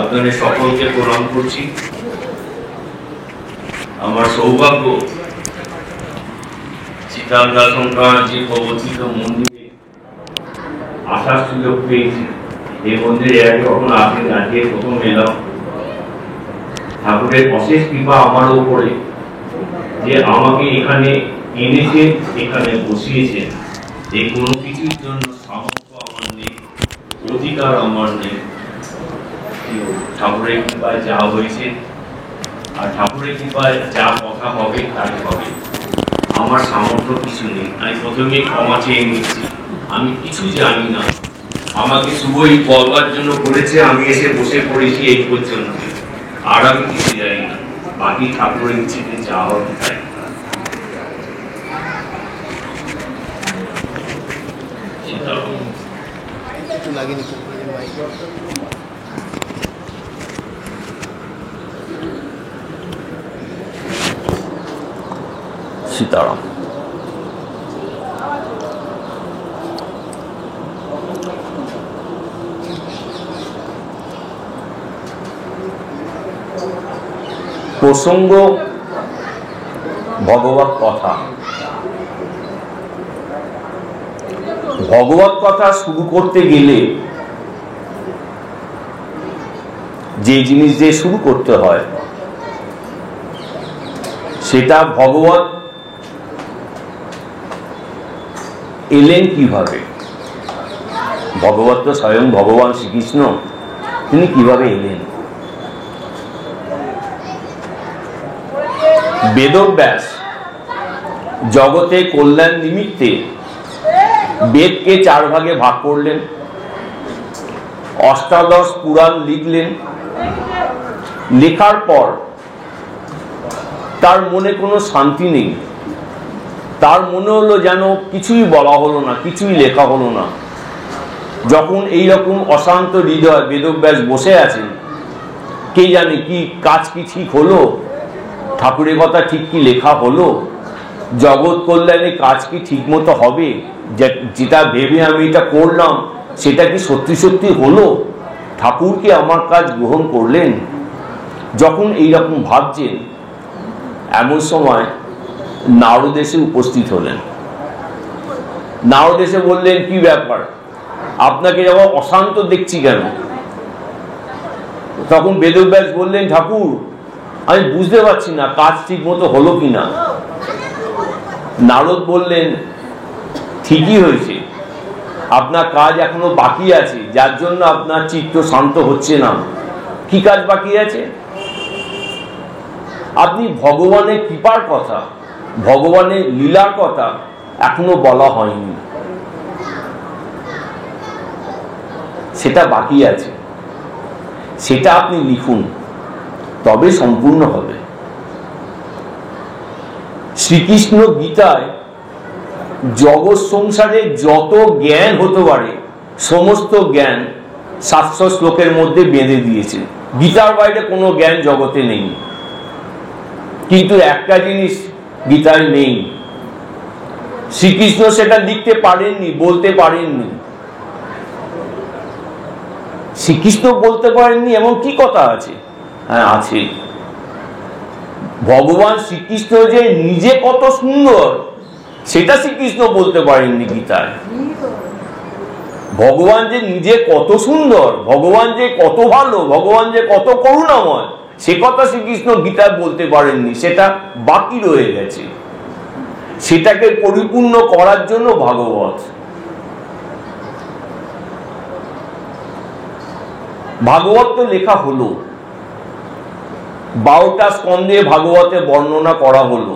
আপনাদের সকলকে প্রণাম করছি। আমার সৌভাগ্য চিতালদা সংক্রান্তি অবস্থিত মন্দিরে আসার সুযোগ পেয়েছি। এই মন্দিরে আগে কখনো আসেন, আজকে প্রথম এলাম। ঠাকুরের অশেষ কৃপা আমার উপরে যে আমাকে এখানে এনেছেন, এখানে বসিয়েছেন। এই কোনো কিছুর জন্য সামর্থ্য আমার নেই, অধিকার আমার নেই। ঠাকুরের কৃপায় যা হয়েছে, আর ঠাকুরের কৃপায় যা কথা হবে তাই হবে। আমার সামর্থ্য কিছু নেই। আমি প্রথমে ক্ষমা চেয়ে নিচ্ছি, আমি কিছু জানি না। আমাকে শুভ এই বলবার জন্য বলেছে, আমি এসে বসে পড়েছি এই পর্যন্ত, আর আমি কিছু জানি না। বাকি ঠাকুরের ইচ্ছেতে যা হবে তাই। সীতারাম। প্রসঙ্গ ভগবত কথা। ভগবত কথা শুরু করতে গেলে যে জিনিস দিয়ে শুরু করতে হয় সেটা ভগবত এলেন কিভাবে। ভগবত তো স্বয়ং ভগবান শ্রীকৃষ্ণ, তিনি কিভাবে এলেন। বেদব্যাস জগতে কল্যাণ নিমিত্তে বেদকে 4 ভাগে ভাগ করলেন, অষ্টাদশ পুরাণ লিখলেন। লেখার পর তার মনে কোনো শান্তি নেই। তার মনে হলো যেন কিছুই বলা হলো না, কিছুই লেখা হলো না। যখন এই রকম অশান্ত হৃদয় বেদব্যাস বসে আছেন, কে জানে কি কাজ কি ঠিক হলো, ঠাকুরের কথা ঠিক কি লেখা হলো, জগৎ কল্যাণে কাজ কি ঠিক মতো হবে, যেটা ভেবে আমি এটা করলাম সেটা কি সত্যি সত্যি হলো, ঠাকুর কি আমার কাজ গ্রহণ করলেন। যখন এইরকম ভাবছেন, এমন সময় নারদ এসে উপস্থিত হলেন। নারদ এসে বললেন, কি ব্যাপার, আপনাকে যখন অশান্ত দেখছি কেন। তখন বেদব্যাস বললেন, ঠাকুর আমি বুঝতে পারছি না কাজ ঠিক মতো হলো কিনা। নারদ বললেন, ঠিকই হয়েছে, আপনার কাজ এখনো বাকি আছে, যার জন্য আপনার চিত্ত শান্ত হচ্ছে না। কি কাজ বাকি আছে? আপনি ভগবানের কৃপার কথা, ভগবানের লীলার কথা এখনো বলা হয়নি, সেটা বাকি আছে। সেটা আপনি লিখুন, তবে সম্পূর্ণ হবে। শ্রীকৃষ্ণ গীতায় জগৎ সংসারে যত জ্ঞান হতে পারে সমস্ত জ্ঞান 700 শ্লোকের মধ্যে বেঁধে দিয়েছে। গীতার বাইরে কোনো জ্ঞান জগতে নেই। কিন্তু একটা জিনিস গীতায় নেই, শ্রীকৃষ্ণ সেটা লিখতে পারেননি, বলতে পারেননি। শ্রীকৃষ্ণ বলতে পারেননি এমন কি কথা আছে? হ্যাঁ আছে। ভগবান শ্রীকৃষ্ণ যে নিজে কত সুন্দর সেটা শ্রীকৃষ্ণ বলতে পারেননি গীতায়। ভগবান যে নিজে কত সুন্দর, ভগবান যে কত ভালো, ভগবান যে কত করুণাময়, সে কথা শ্রীকৃষ্ণ গীতায় বলতে পারেননি। সেটা বাকি রয়ে গেছে। সেটাকে পরিপূর্ণ করার জন্য ভাগবত। ভাগবত তো লেখা হলো, 12টা স্কন্ধে ভাগবতে বর্ণনা করা হলো।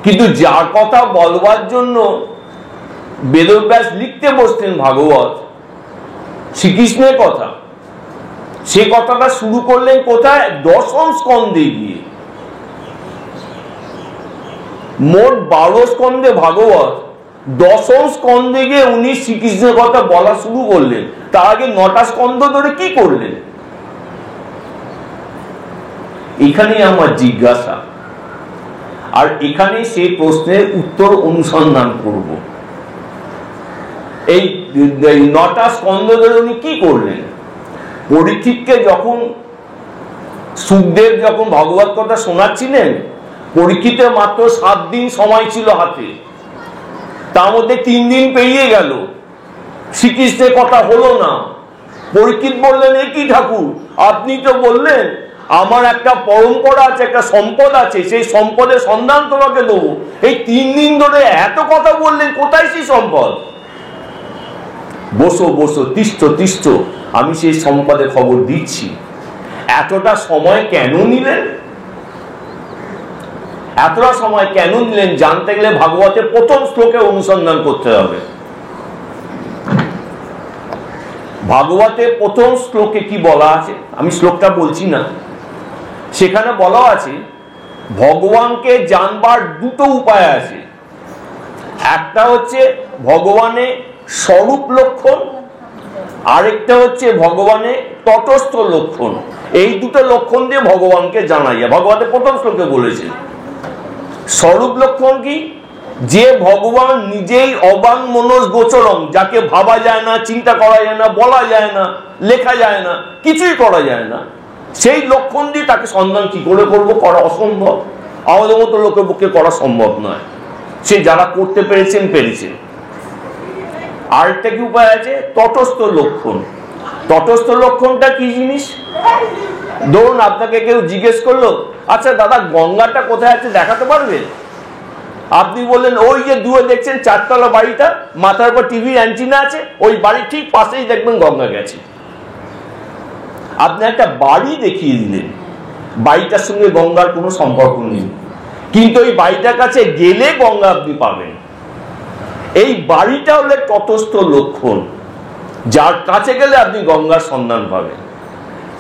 কিন্তু যার কথা বলবার জন্য বেদব্যাস লিখতে বসতেন ভাগবত, শ্রীকৃষ্ণের কথা, সে কথাটা শুরু করলেন কোথায়? 10ম স্কন্ধে গিয়ে। মোট 12 স্কন্ধে ভাগবত, 10ম স্কন্ধে গিয়ে উনি শ্রীকৃষ্ণের কথা বলা শুরু করলেন। তার আগে 9টা স্কন্ধ ধরে কি করলেন? এখানেই আমার জিজ্ঞাসা, আর এখানে সেই প্রশ্নের উত্তর অনুসন্ধান করব। এই 9টা স্কন্ধ ধরে উনি কি করলেন? পরীক্ষিতকে যখন সুখদেব যখন ভগবত কথা শোনাচ্ছিলেন, পরীক্ষিতের মাত্র 7 দিন সময় ছিল হাতে, তার মধ্যে 3 দিন পেরিয়ে গেল, শ্রীকৃষ্ণের কথা হলো না। পরীক্ষিত বললেন, এ কি ঠাকুর, আপনি তো বললেন আমার একটা পরম্পরা আছে, একটা সম্পদ আছে, সেই সম্পদের সন্ধান তোমাকে দেবো, এই 3 দিন ধরে এত কথা বললেন, কোথায় সেই সম্পদ? বসো বসো, তিষ্ঠ, আমি সেই সম্পদের খবর দিচ্ছি। এতটা সময় কেন নিলেন? এতটা সময় কেন নিলেন জানতে গেলে ভাগবতের প্রথম শ্লোকে অনুসন্ধান করতে হবে। ভাগবতের প্রথম শ্লোকে কি বলা আছে, আমি শ্লোকটা বলছি না, সেখানে বলা আছে ভগবানকে জানবার 2টো উপায় আছে। একটা হচ্ছে ভগবানের স্বরূপ লক্ষণ, আরেকটা হচ্ছে ভগবানের তটস্থ লক্ষণ। এই 2টো লক্ষণ দিয়ে ভগবানকে জানা যায়। ভগবতের প্রথম শ্লোকে বলেছে স্বরূপ লক্ষণ কি, যে ভগবান নিজেই অবাং মনস গোচরং, যাকে ভাবা যায় না, চিন্তা করা যায় না, বলা যায় না, লেখা যায় না, কিছুই করা যায় না, সেই লক্ষণ দিয়ে তাকে সন্ধান কি করে করবো? করা অসম্ভব, আমাদের মতো লোকের পক্ষে করা সম্ভব নয়। সে যারা করতে পেরেছেন পেরেছেন। আরেকটা কি উপায় আছে? তটস্থ লক্ষণ। তটস্থ লক্ষণটা কি জিনিস? ধরুন আপনাকে কেউ জিজ্ঞেস করলো, আচ্ছা দাদা গঙ্গাটা কোথায় আছে দেখাতে পারবেন? আপনি বললেন ওই যে দূরে দেখছেন 4 তলা বাড়িটা, মাথার উপর টিভি অ্যান্টিনা আছে, ওই বাড়ির ঠিক পাশেই দেখবেন গঙ্গা গেছে। আপনি একটা বাড়ি দেখিয়ে দিলেন, বাড়িটার সঙ্গে গঙ্গার কোনো সম্পর্ক নেই, কিন্তু ওই বাড়িটার কাছে গেলে গঙ্গা আপনি পাবেন। এই বাড়িটা হলে তটস্থ লক্ষণ, যার কাছে গেলে আপনি গঙ্গার সন্ধান পাবেন।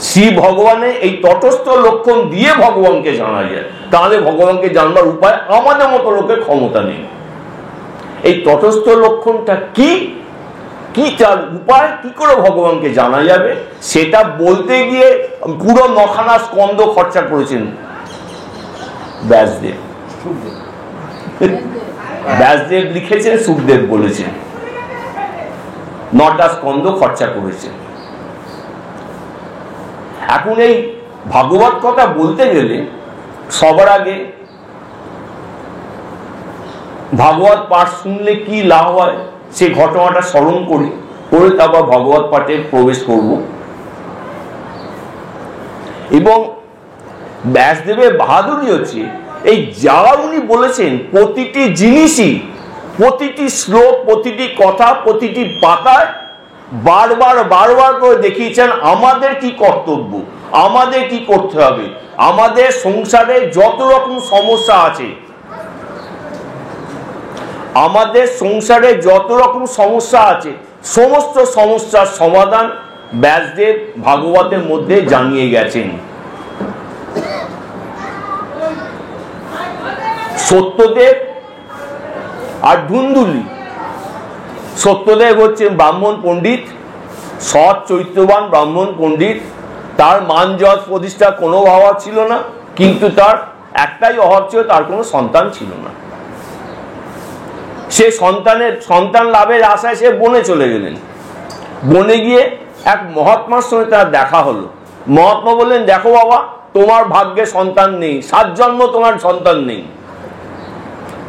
শ্রী ভগবানের এই তটস্থ লক্ষণ দিয়ে ভগবানকে জানা যায়, তাহলে ভগবানকে জানবার উপায় আমাদের মতো লোকের ক্ষমতা নেই। এই তটস্থ লক্ষণটা কি, কি তার উপায়, কি করে ভগবানকে জানা যাবে, সেটা বলতে গিয়ে পুরো 9খানা স্কন্ধ খরচা করেছেন ব্যাসদেব। ব্যাসদেব লিখেছেন, সুখদেব বলেছেন, 9টা স্কন্ধ খরচা করেছেন। এখন এই ভাগবত কথা বলতে গেলে সবার আগে ভাগবত পাঠ শুনলে কি লাভ হয় সেই ঘটনাটা স্মরণ করি, করে তারপর ভাগবত পাঠে প্রবেশ করব। এবং ব্যাসদেবের বাহাদুরি হচ্ছে এই যা উনি বলেছেন প্রতিটি জিনিসই, প্রতিটি শ্লোক, প্রতিটি কথা, প্রতিটি পাতায় বারবার করে দেখিয়েছেন আমাদের কি কর্তব্য, আমাদের কি করতে হবে। আমাদের সংসারে যত রকম সমস্যা আছে, আমাদের সংসারে যত রকম সমস্যা আছে, সমস্ত সমস্যার সমাধান ব্যাসদেব ভাগবতের মধ্যে জানিয়ে গেছেন। সত্যদেব আর ধুন্দুলি, সত্যদেব হচ্ছেন ব্রাহ্মণ পণ্ডিত, সৎ চরিত্রবান ব্রাহ্মণ পণ্ডিত, তার মান যশ প্রতিষ্ঠা কোনো অভাব ছিল না, কিন্তু তার একটাই অভাব ছিল, তার কোনো সন্তান ছিল না। সে সন্তান লাভের আশায় সে বনে চলে গেলেন। বনে গিয়ে এক মহাত্মার সঙ্গে তার দেখা হলো। মহাত্মা বললেন, দেখো বাবা, তোমার ভাগ্যে সন্তান নেই, 7 জন্ম তোমার সন্তান নেই,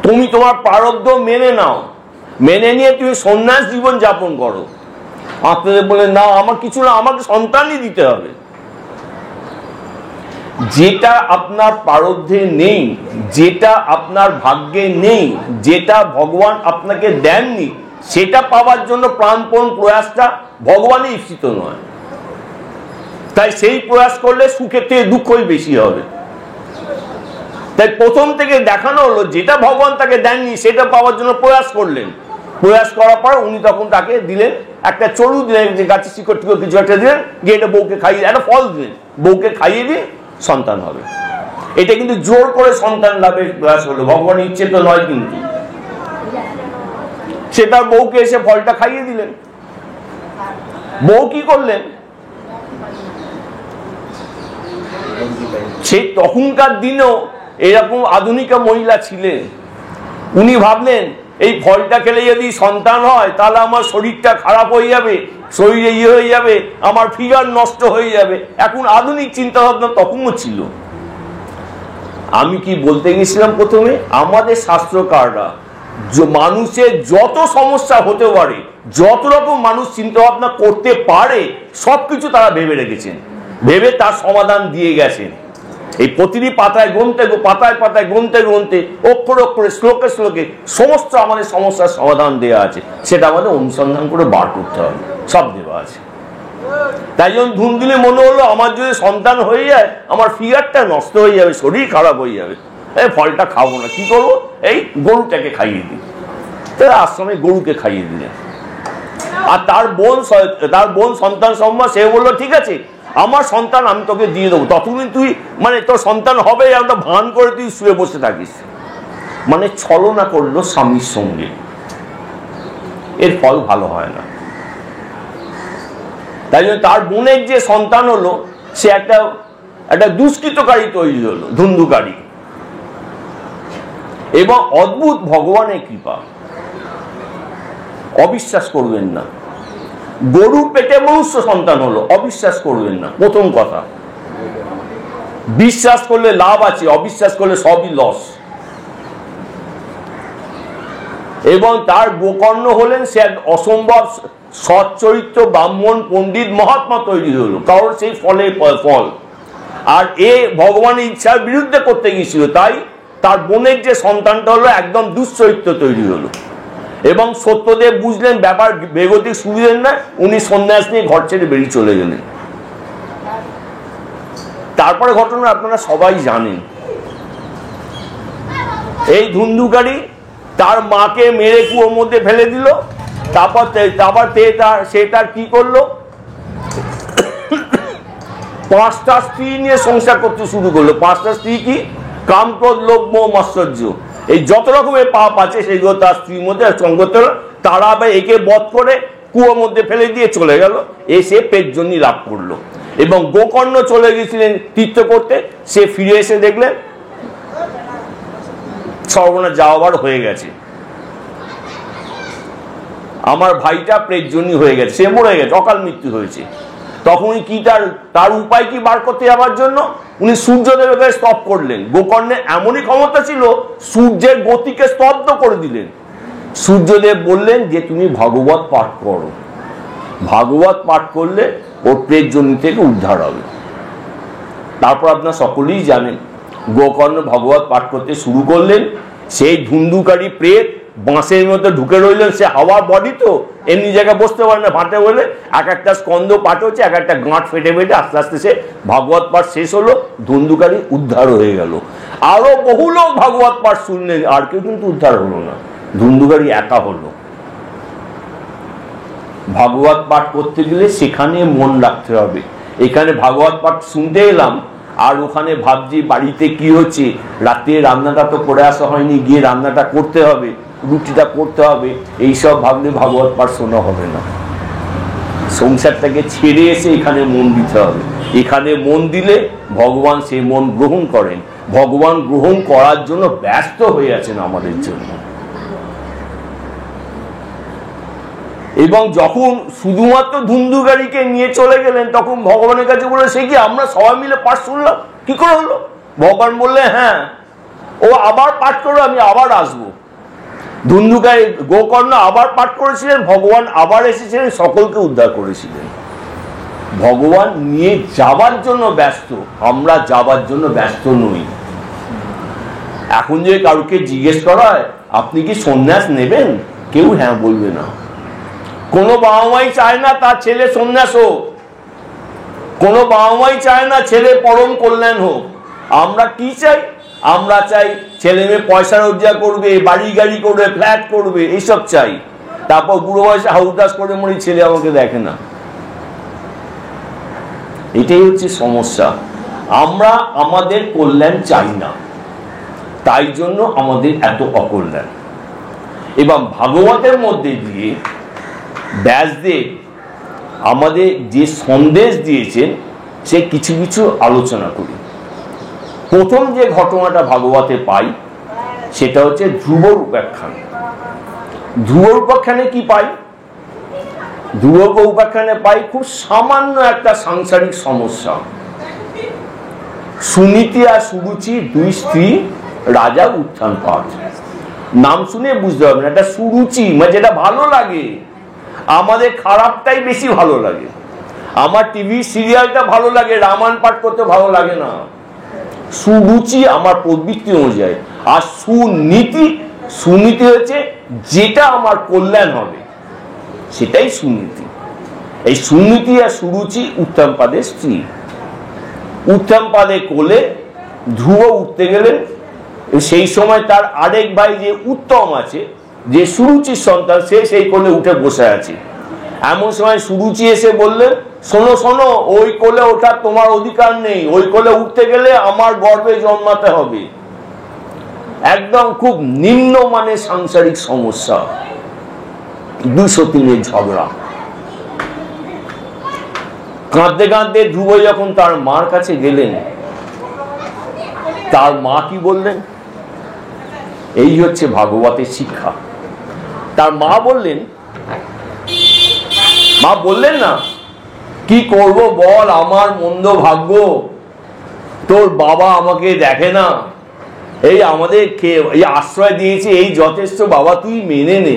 তুমি তোমার প্রারব্ধ মেনে নাও, মেনে নিয়ে তুমি সন্ন্যাস জীবন যাপন করো। আপনাদের বলে না, আমার কিছু না, আমাকে সন্তানই দিতে হবে। যেটা আপনার প্রারব্ধে নেই, যেটা আপনার ভাগ্যে নেই, যেটা ভগবান আপনাকে দেননি, সেটা পাওয়ার জন্য প্রাণপণ প্রয়াসটা ভগবানই ঈপ্সিত নয়। তাই সেই প্রয়াস করলে সুখের থেকে দুঃখই বেশি হবে। তাই প্রথম থেকে দেখানো হলো যেটা ভগবান তাকে দেননি সেটা পাওয়ার জন্য প্রয়াস করলেন। প্রয়াস করার পর উনি তখন তাকে দিলেন একটা চড়ু, দিলেন গাছের শিকড় টিকড় কিছু একটা দিলেন, গিয়ে এটা বউকে খাইয়ে, একটা ফল দিলেন, বউকে খাইয়ে দিয়ে সন্তান হবে। এটা কিন্তু জোর করে সন্তান লাভের প্রয়াস হলো, ভগবানের ইচ্ছে তো নয়। কিন্তু সে তার বউকে এসে ফলটা খাইয়ে দিলেন। বউ কি করলেন, সেই তখনকার দিনেও এরকম আধুনিকা মহিলা ছিলেন। উনি ভাবলেন এই ফলটা খেলে যদি সন্তান হয় তাহলে আমার শরীরটা খারাপ হয়ে যাবে, শরীরে ইয়ে হয়ে যাবে, আমার ফিগার নষ্ট হয়ে যাবে। এখন আধুনিক চিন্তা ভাবনা তখনও ছিল। আমি কি বলতে গেছিলাম প্রথমে, আমাদের শাস্ত্রকাররা মানুষের যত সমস্যা হতে পারে, যত রকম মানুষ চিন্তা ভাবনা করতে পারে, সবকিছু তারা ভেবে রেখেছেন, ভেবে তার সমাধান দিয়ে গেছেন। এই প্রতিটি পাতায় গুনতে পাতায় পাতায় গুনতে গুনতে অক্ষরে অক্ষরে শ্লোকে শ্লোকে সমস্ত আমাদের সমস্যার সমাধান দেওয়া আছে। সেটা আমাদের অনুসন্ধান করে বার করতে হবে, সব দেওয়া আছে। তাই জন্য ধুম দিলে মনে হলো আমার যদি সন্তান হয়ে যায় আমার ফিগারটা নষ্ট হয়ে যাবে, শরীর খারাপ হয়ে যাবে, এই ফলটা খাবো না। কি করবো? এই গরুটাকে খাইয়ে দিই। তারা আশ্রমে গরুকে খাইয়ে দিলেন। আর তার বোন সন্তান সম্ভব, সে বললো ঠিক আছে আমার সন্তান আমি তোকে দিয়ে দেবো, ততদিন তুই মানে তোর সন্তান হবে একটা ভান করে তুই শুয়ে বসে থাকিস। মানে ছলনা করলো স্বামীর সঙ্গে, এর ফল ভালো হয় না। তাই জন্য তার বোনের যে সন্তান হলো সে একটা দুষ্কৃতকারী তৈরি হলো, ধুন্ধুকারী। এবং অদ্ভুত ভগবানের কৃপা, অবিশ্বাস করবেন না। গরুর পেটে মনুষ্য সন্তান হলো, অবিশ্বাস করবেন না। প্রথম কথা, বিশ্বাস করলে লাভ আছে, অবিশ্বাস করলে সবই লস। এবং তার গোকর্ণ হলেন সে এক অসম্ভব সচ্চরিত্র ব্রাহ্মণ পণ্ডিত মহাত্মা তৈরি হলো, কারণ সেই ফলের ফল। আর এ ভগবানের ইচ্ছার বিরুদ্ধে করতে গিয়েছিল, তাই তার বোনের যে সন্তানটা হলো একদম দুশ্চরিত্র তৈরি হলো। এবং সত্যদেব বুঝলেন ব্যাপার বেগতিক সুবিধেন না, উনি সন্ন্যাস নিয়ে ঘর ছেড়ে বেরিয়ে চলে গেলেন। তারপরে ঘটনা আপনারা সবাই জানেন। এই ধুন্ধুকারী তার মাকে মেরে কুয়োর মধ্যে ফেলে দিল। তারপর সে তার কি করলো, 5টা স্ত্রী নিয়ে সংসার করতে শুরু করলো। 5টা স্ত্রী কি? কাম, ক্রোধ, লোভ, মোহ, মাৎসর্য, এই যত রকমের পাপ আছে সেগুলো তার স্ত্রীর মধ্যে সঙ্গ করতে। তারা আবার একে বধ করে কুয়োর মধ্যে ফেলে দিয়ে চলে গেল, এসে পেটজনী লাভ করলো। এবং গোকর্ণ চলে গেছিলেন তীর্থ করতে, সে ফিরে এসে দেখলেন সর্বনাশ যাওয়াবার হয়ে গেছে, আমার ভাইটা প্রেতজনী হয়ে গেছে, সে মরে গেছে, অকাল মৃত্যু হয়েছে। তখনই কি তার উপায় কি বার করতে যাওয়ার জন্য উনি সূর্যদেবকে স্তব করলেন। গোকর্ণের এমনই ক্ষমতা ছিল, সূর্যের গতিকে স্তব্ধ করে দিলেন। সূর্যদেব বললেন যে তুমি ভাগবত পাঠ করো, ভাগবত পাঠ করলে ওর প্রেতজনী থেকে উদ্ধার হবে। তারপর আপনারা সকলেই জানেন গোকর্ণ ভগবত পাঠ করতে শুরু করলেন। সেই ধুন্ধুকারী প্রেত বাঁশের মতো ঢুকে রইলেন। সে হাওয়ার বডি তো, এমনি জায়গায় বসতে পারে না, ফাটে বলে এক একটা স্কন্ধ পাঠ হচ্ছে, এক একটা গাঁট ফেটে ফেটে আস্তে আস্তে সে ভাগবত পাঠ শেষ হলো, ধুন্ধুকারী উদ্ধার হয়ে গেল। আরো বহু লোক ভাগবত পাঠ শুনলেন, আর কেউ কিন্তু উদ্ধার হলো না, ধুন্ধুকারী একা হলো। ভাগবত পাঠ করতে গেলে সেখানে মন রাখতে হবে। এখানে ভাগবত পাঠ শুনতে এলাম আর ওখানে ভাবছি বাড়িতে কি হচ্ছে, রাতে রান্নাটা তো করে আসা হয়নি, গিয়ে রান্নাটা করতে হবে, রুটিটা করতে হবে, এইসব ভাবলে ভাগবত পাঠ শোনা হবে না। সংসারটাকে ছেড়ে এসে এখানে মন দিতে হবে। এখানে মন দিলে ভগবান সেই মন গ্রহণ করেন। ভগবান গ্রহণ করার জন্য ব্যস্ত হয়ে আছেন আমাদের জন্য। এবং যখন শুধুমাত্র ধুন্ধুকারীকে নিয়ে চলে গেলেন তখন ভগবানের কাছে বলে, সে কি আমরা সবাই মিলে পাঠ শুনলাম, কি করে হলো? ভগবান বললে হ্যাঁ, ও আবার পাঠ করো, আমি আবার আসবো। ধুন্ধুকারী গোকর্ণ আবার পাঠ করেছিলেন, ভগবান আবার এসেছিলেন, সকলকে উদ্ধার করেছিলেন। ভগবান নিয়ে যাবার জন্য ব্যস্ত, আমরা যাবার জন্য ব্যস্ত নই। এখন যে কাউকে জিজ্ঞেস করা হয় আপনি কি সন্ন্যাস নেবেন, কেউ হ্যাঁ বলবে না। কোনো বাবা মাই চায় না তার ছেলে সন্ন্যাস হোক, কোনো বাবা মাই চায় না ছেলে পরম কল্যাণ হোক। আমরা কি চাই? আমরা চাই ছেলে মেয়ে পয়সা রোজগার করবে, বাড়ি গাড়ি করবে, ফ্ল্যাট করবে, এইসব চাই। তারপর বুড়ো বয়সে হাউদাস করে মরি, ছেলে আমাকে দেখে না। এটাই হচ্ছে সমস্যা। আমরা আমাদের কল্যাণ চাই না, তাই জন্য আমাদের এত অকল্যাণ। এবং ভাগবতের মধ্যে দিয়ে ব্যাসদেব আমাদের যে সন্দেশ দিয়েছেন সে কিছু কিছু আলোচনা করি। প্রথম যে ঘটনাটা ভাগবতে পাই সেটা হচ্ছে ধ্রুবর উপাখ্যান। ধ্রুবর উপাখ্যানে কি পাই? ধ্রুবকে উপাখ্যানে পাই খুব সামান্য একটা সাংসারিক সমস্যা। সুনীতি আর সুরুচি দুই স্ত্রী রাজা উত্থান পাঠ, নাম শুনে বুঝতে পারবেন একটা সুরুচি মানে যেটা ভালো লাগে, আমাদের খারাপটাই বেশি ভালো লাগে। আমার টিভি সিরিয়ালটা ভালো লাগে, রামায়ণ পাঠ করতে ভালো লাগে না। সুরুচি আমার প্রবৃত্তি অনুযায়ী। আর সুনীতি, সুনীতি হচ্ছে যেটা আমার কল্যাণ হবে সেটাই সুনীতি। এই সুনীতি আর সুরুচি উত্তমপাদের স্ত্রী। উত্তমপাদে কোলে ধ্রুব উঠতে গেলেন, সেই সময় তার আরেক ভাই যে উত্তম আছে, যে সুরুচির সন্তান, সে সেই কোলে উঠে বসে আছে। এমন সময় সুরুচি এসে বললেন, শোনো শোনো, ওই কোলে ওঠার তোমার অধিকার নেই, ওই কোলে উঠতে গেলে আমার গর্ভে জন্মাতে হবে। একদম খুব নিম্নমানের সাংসারিক সমস্যা, 203 ঝগড়া। কাঁদতে কাঁদতে ধ্রুব যখন তার মার কাছে গেলেন, তার মা কি বললেন? এই হচ্ছে ভাগবতের শিক্ষা। তার মা বললেন, মা বললেন না, কি করব বল, আমার মন্দ ভাগ্য, তোর বাবা আমাকে দেখে না, এই আমাদের এই আশ্রয় দিয়েছে, এই যথেষ্ট, বাবা তুই মেনে নে।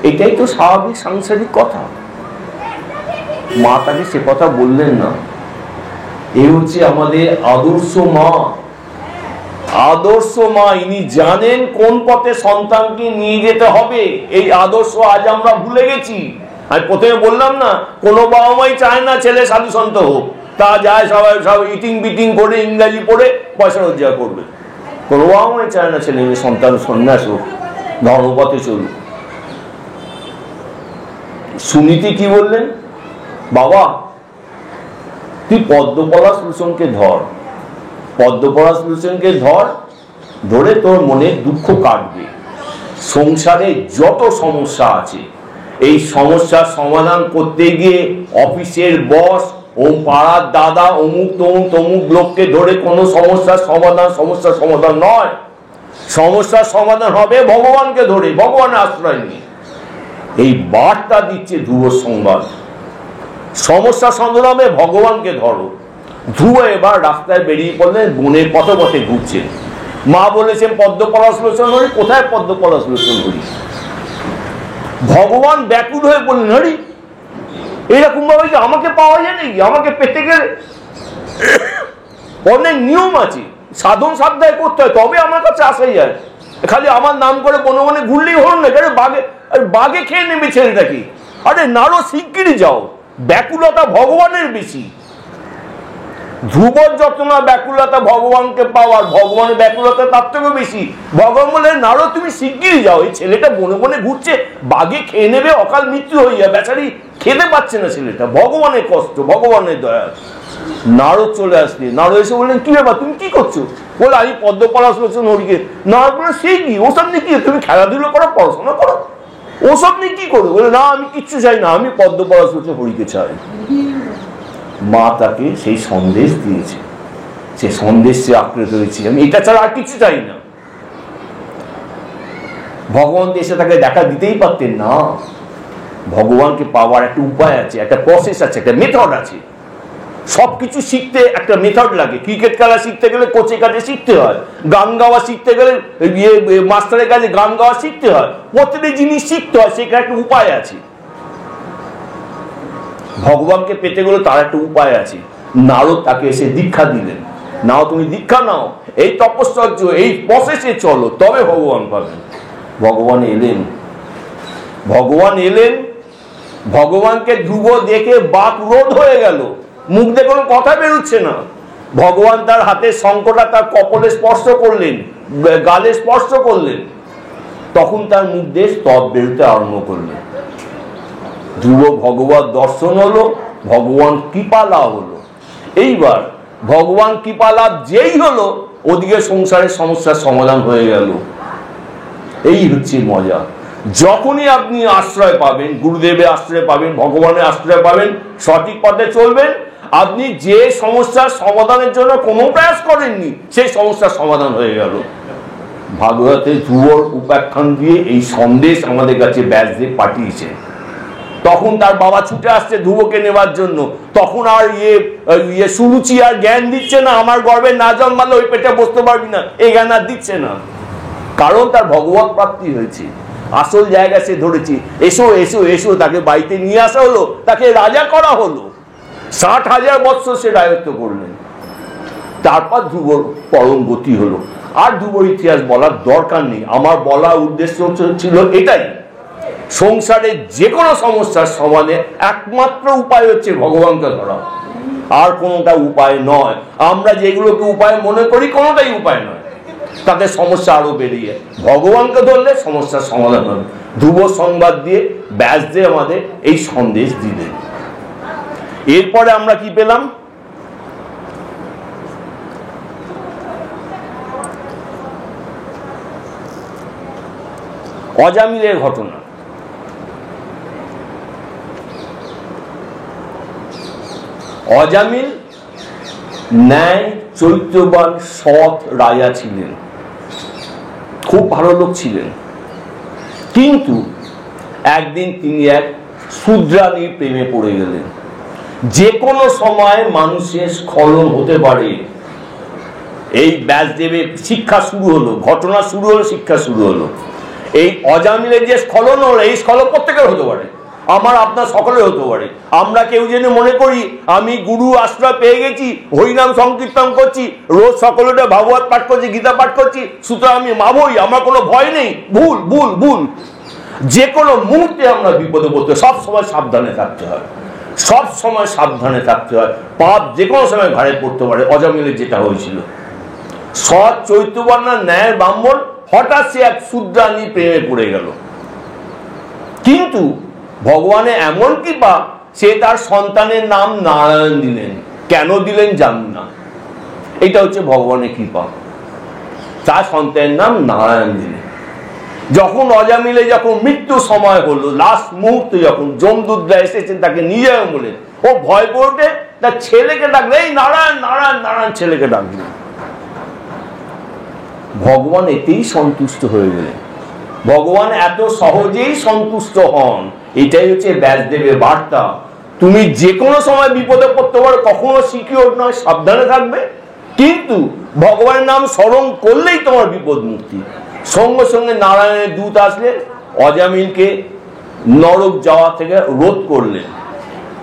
এটাই তো স্বাভাবিক সাংসারিক কথা। মা তাকে সে কথা বললেন না। এই হচ্ছে আমাদের আদর্শ মা। আদর্শ মা, ইনি জানেন কোন পথে সন্তানকে নিয়ে যেতে হবে। এই আদর্শ আজ আমরা ভুলে গেছি। আমি প্রথমে বললাম না, কোনো বাবা মাই চায় না ছেলে সাধু সন্ত হোক, তা যায় সবাই সব ইটিং বিটিং করে ইংরাজি পড়ে পয়সা রোজগার করবে। কোনো বাবা মাই চায় না ছেলে মেয়ে সন্তান সন্ন্যাস হোক, ধর্মপথে চলুক। সুনীতি কি বললেন? বাবা তুই পদ্মপলাশ লোচনকে ধর, পদ্মপলাশ লোচনকে ধর, ধরে তোর মনে দুঃখ কাটবে। সংসারে যত সমস্যা আছে, এই সমস্যার সমাধান করতে গিয়ে অফিসের বস ও পাড়ার দাদা অমুক তমুক তমুক লোককে ধরে কোনো সমস্যার সমাধান নয়। সমস্যার সমাধান হবে ভগবানকে ধরে, ভগবানের আশ্রয় নিয়ে। এই বার্তা দিচ্ছে ধ্রুব সংবাদ। সমস্যা সমাধানে ভগবানকে ধরো। ধ্রুব এবার রাস্তায় বেরিয়ে পড়লেন, বনের পথে পথে ঘুরছেন। মা বলেছেন পদ্মপলাশ লোচন হরি, কোথায় পদ্মপলাশ লোচন হরি? ভগবান ব্যাকুল হয়ে বললেন, হরি এরকম ভাবে যে আমাকে পাওয়া যায় নাকি? আমাকে পেতে গেলে অনেক নিয়ম আছে, সাধন সাধ্যায় করতে হয়, তবে আমার কাছে আসাই যায়। খালি আমার নাম করে বনে বনে ঘুরলেই হল না, বাঘে খেয়ে নেবে ছেলেটাকে। আরে নারো শিগগিরই যাও, ব্যাকুলতা ভগবানের বেশি। ধ্রুবর যত না ব্যাকুলতা ভগবানকে পাওয়ার, ভগবানের ব্যাকুলতা তার থেকেও বেশি। ভগবান বলে, নারো তুমি শিগগিরই যাও, এই ছেলেটা বনে বনে ঘুরছে, বাঘে খেয়ে নেবে, অকাল মৃত্যু হয়ে যাবে, বেচারি খেতে পাচ্ছে না ছেলেটা। ভগবানের কষ্ট, ভগবানের দয়া। নারদ চলে আসলে, নারদ এসে বললেন, কি ব্যাপার, তুমি কি করছো? বলে, আমি পদ্মপলাশ লোচন হরিকে। নারদ বলে, সেই কি, ওসব নিয়ে কি, তুমি খেলাধুলো করো, পড়াশোনা করো, ওসব নিয়ে কি করো? বলে, না আমি কিচ্ছু চাই না, আমি পদ্মপলাশ লোচন হরিকে চাই। মা তাকে সেই সন্দেশ দিয়েছে, সে সন্দেশ সে আঁকড়ে ধরেছে, আমি এটা ছাড়া আর কিছু চাই না। ভগবান এসে তাকে দেখা দিতেই পারতেন না। ভগবানকে পাওয়ার একটা উপায় আছে, একটা প্রসেস আছে, একটা মেথড আছে। সবকিছু শিখতে একটা মেথড লাগে। ক্রিকেট খেলা শিখতে গেলে কোচের কাছে শিখতে হয়, গান গাওয়া শিখতে গেলে মাস্টারের কাছে গান গাওয়া শিখতে হয়, প্রত্যেকটা জিনিস শিখতে হয়, সেখানে একটা উপায় আছে। ভগবানকে পেতে গেলে তার একটা উপায় আছে। নারদ তাকে এসে দীক্ষা দিলেন, নাও তুমি দীক্ষা নাও, এই তপশ্চর্য, এই প্রসেসে চলো, তবে ভগবান পাবেন। ভগবান এলেন, ভগবানকে ধ্রুব দেখে বাক রোধ হয়ে গেল, মুখ দিয়ে কোনো কথা বেরোচ্ছে না। ভগবান তার হাতের শঙ্খটা তার কপালে স্পর্শ করলেন, গালে স্পর্শ করলেন, তখন তার মুখ দিয়ে স্তব বেরোতে আরম্ভ করলেন। ধ্রুব ভগবত দর্শন হলো, ভগবান কৃপা লাভ হলো। এইবার ভগবান কৃপা লাভ যেই হলো, ওদিকে সংসারের সমস্যার সমাধান হয়ে গেল। এই হচ্ছে মজা। যখনই আপনি আশ্রয় পাবেন, গুরুদেবের আশ্রয় পাবেন, ভগবানের আশ্রয় পাবেন, সঠিক পথে চলবেন, আপনি যে সমস্যার সমাধানের জন্য কোনো প্রয়াস করেননি, সেই সমস্যার সমাধান হয়ে গেল। ভাগবতে ধ্রুবর উপাখ্যান দিয়ে এই সন্দেশ আমাদের কাছে ব্যাসদেব পাঠিয়েছেন। তখন তার বাবা ছুটে আসছে ধ্রুবকে নেবার জন্য, তখন আর সুরুচি আর জ্ঞান দিচ্ছে না, আমার গর্বে না জন্মালে ওই পেটে বসতে পারবি না, এই জ্ঞান আর দিচ্ছে না, কারণ তার ভগবত প্রাপ্তি হয়েছে, আসল জায়গা সে ধরেছে। এসো এসো এসো, তাকে বাড়িতে নিয়ে আসা হলো, তাকে রাজা করা হলো, 60,000 বৎসর সে রাজত্ব করলেন। তারপর ধ্রুবর পরম গতি হলো। আর ধ্রুবর ইতিহাস বলার দরকার নেই, আমার বলার উদ্দেশ্য ছিল এটাই, সংসারে যে কোনো সমস্যার সমাধানে একমাত্র উপায় হচ্ছে ভগবানকে ধরা, আর কোনোটা উপায় নয়। আমরা যেগুলোকে উপায় মনে করি কোনোটাই উপায় নয়, তাতে সমস্যা আরো বেরিয়ে। ভগবানকে ধরলে সমস্যার সমাধান হবে। ধ্রুব সংবাদ দিয়ে ব্যাসদেব আমাদের এই সন্দেশ দিলেন। এরপরে আমরা কি পেলাম? অজামিলের ঘটনা। অজামিল ন্যায় চৈত্রবান সৎ রাজা ছিলেন, খুব ভালো লোক ছিলেন, কিন্তু একদিন তিনি এক শূদ্রানীর প্রেমে পড়ে গেলেন। যে কোনো সময় মানুষের স্খলন হতে পারে। এই ব্যাসদেবের শিক্ষা শুরু হলো, ঘটনা শুরু হলো, শিক্ষা শুরু হলো। এই অজামিলের যে স্খলন হলো, এই স্খলন প্রত্যেকের হতে পারে, আমার আপনার সকলের হতে পারে। আমরা কেউ যেন মনে করি আমি গুরু আশ্রয় পেয়ে গেছি, হরিনাম সংকীর্তন করছি, রোজ সকলে ভাগবত পাঠ করছি, গীতা পাঠ করছি, সুতরাং আমি মাবই, আমার কোনো ভয় নেই। ভুল ভুল ভুল। যে কোনো মুহূর্তে আমরা বিপদে পড়তে, সব সময় সাবধানে থাকতে হয়, সব সময় সাবধানে থাকতে হয়। পাপ যে কোনো সময় ঘাড়ে পড়তে পারে। অজামিলের যেটা হয়েছিল, সৎ চৈত্রবান ন্যায় ব্রাহ্মণ, হঠাৎ সে এক শূদ্রানী প্রেমে পড়ে গেল। কিন্তু ভগবানের এমন কৃপা, সে তার সন্তানের নাম নারায়ণ দিলেন। কেন দিলেন জানি না, এটা হচ্ছে ভগবানের কৃপা। তার সন্তানের নাম নারায়ণ দিলেন। যখন অজামিলে যখন মৃত্যু সময় হলো, লাস্ট মুহূর্তে যখন যমদূতরা এসেছেন তাকে নিয়ে বলেন, ও ভয় করতে তার ছেলেকে ডাকলে, এই নারায়ণ নারায়ণ নারায়ণ ছেলেকে ডাকলেন। ভগবান এতেই সন্তুষ্ট হয়ে গেলেন। ভগবান এত সহজেই সন্তুষ্ট হন, এটাই হচ্ছে ব্যাসদেবের বার্তা। তুমি যে কোনো সময় বিপদে পড়তে পারো, কখনো সিকিউর নয়, সাবধানে থাকবে, কিন্তু ভগবানের নাম স্মরণ করলেই তোমার বিপদ মুক্তি। সঙ্গে সঙ্গে নারায়ণের দূত আসলে অজামিলকে নরক যাওয়া থেকে রোধ করলেন।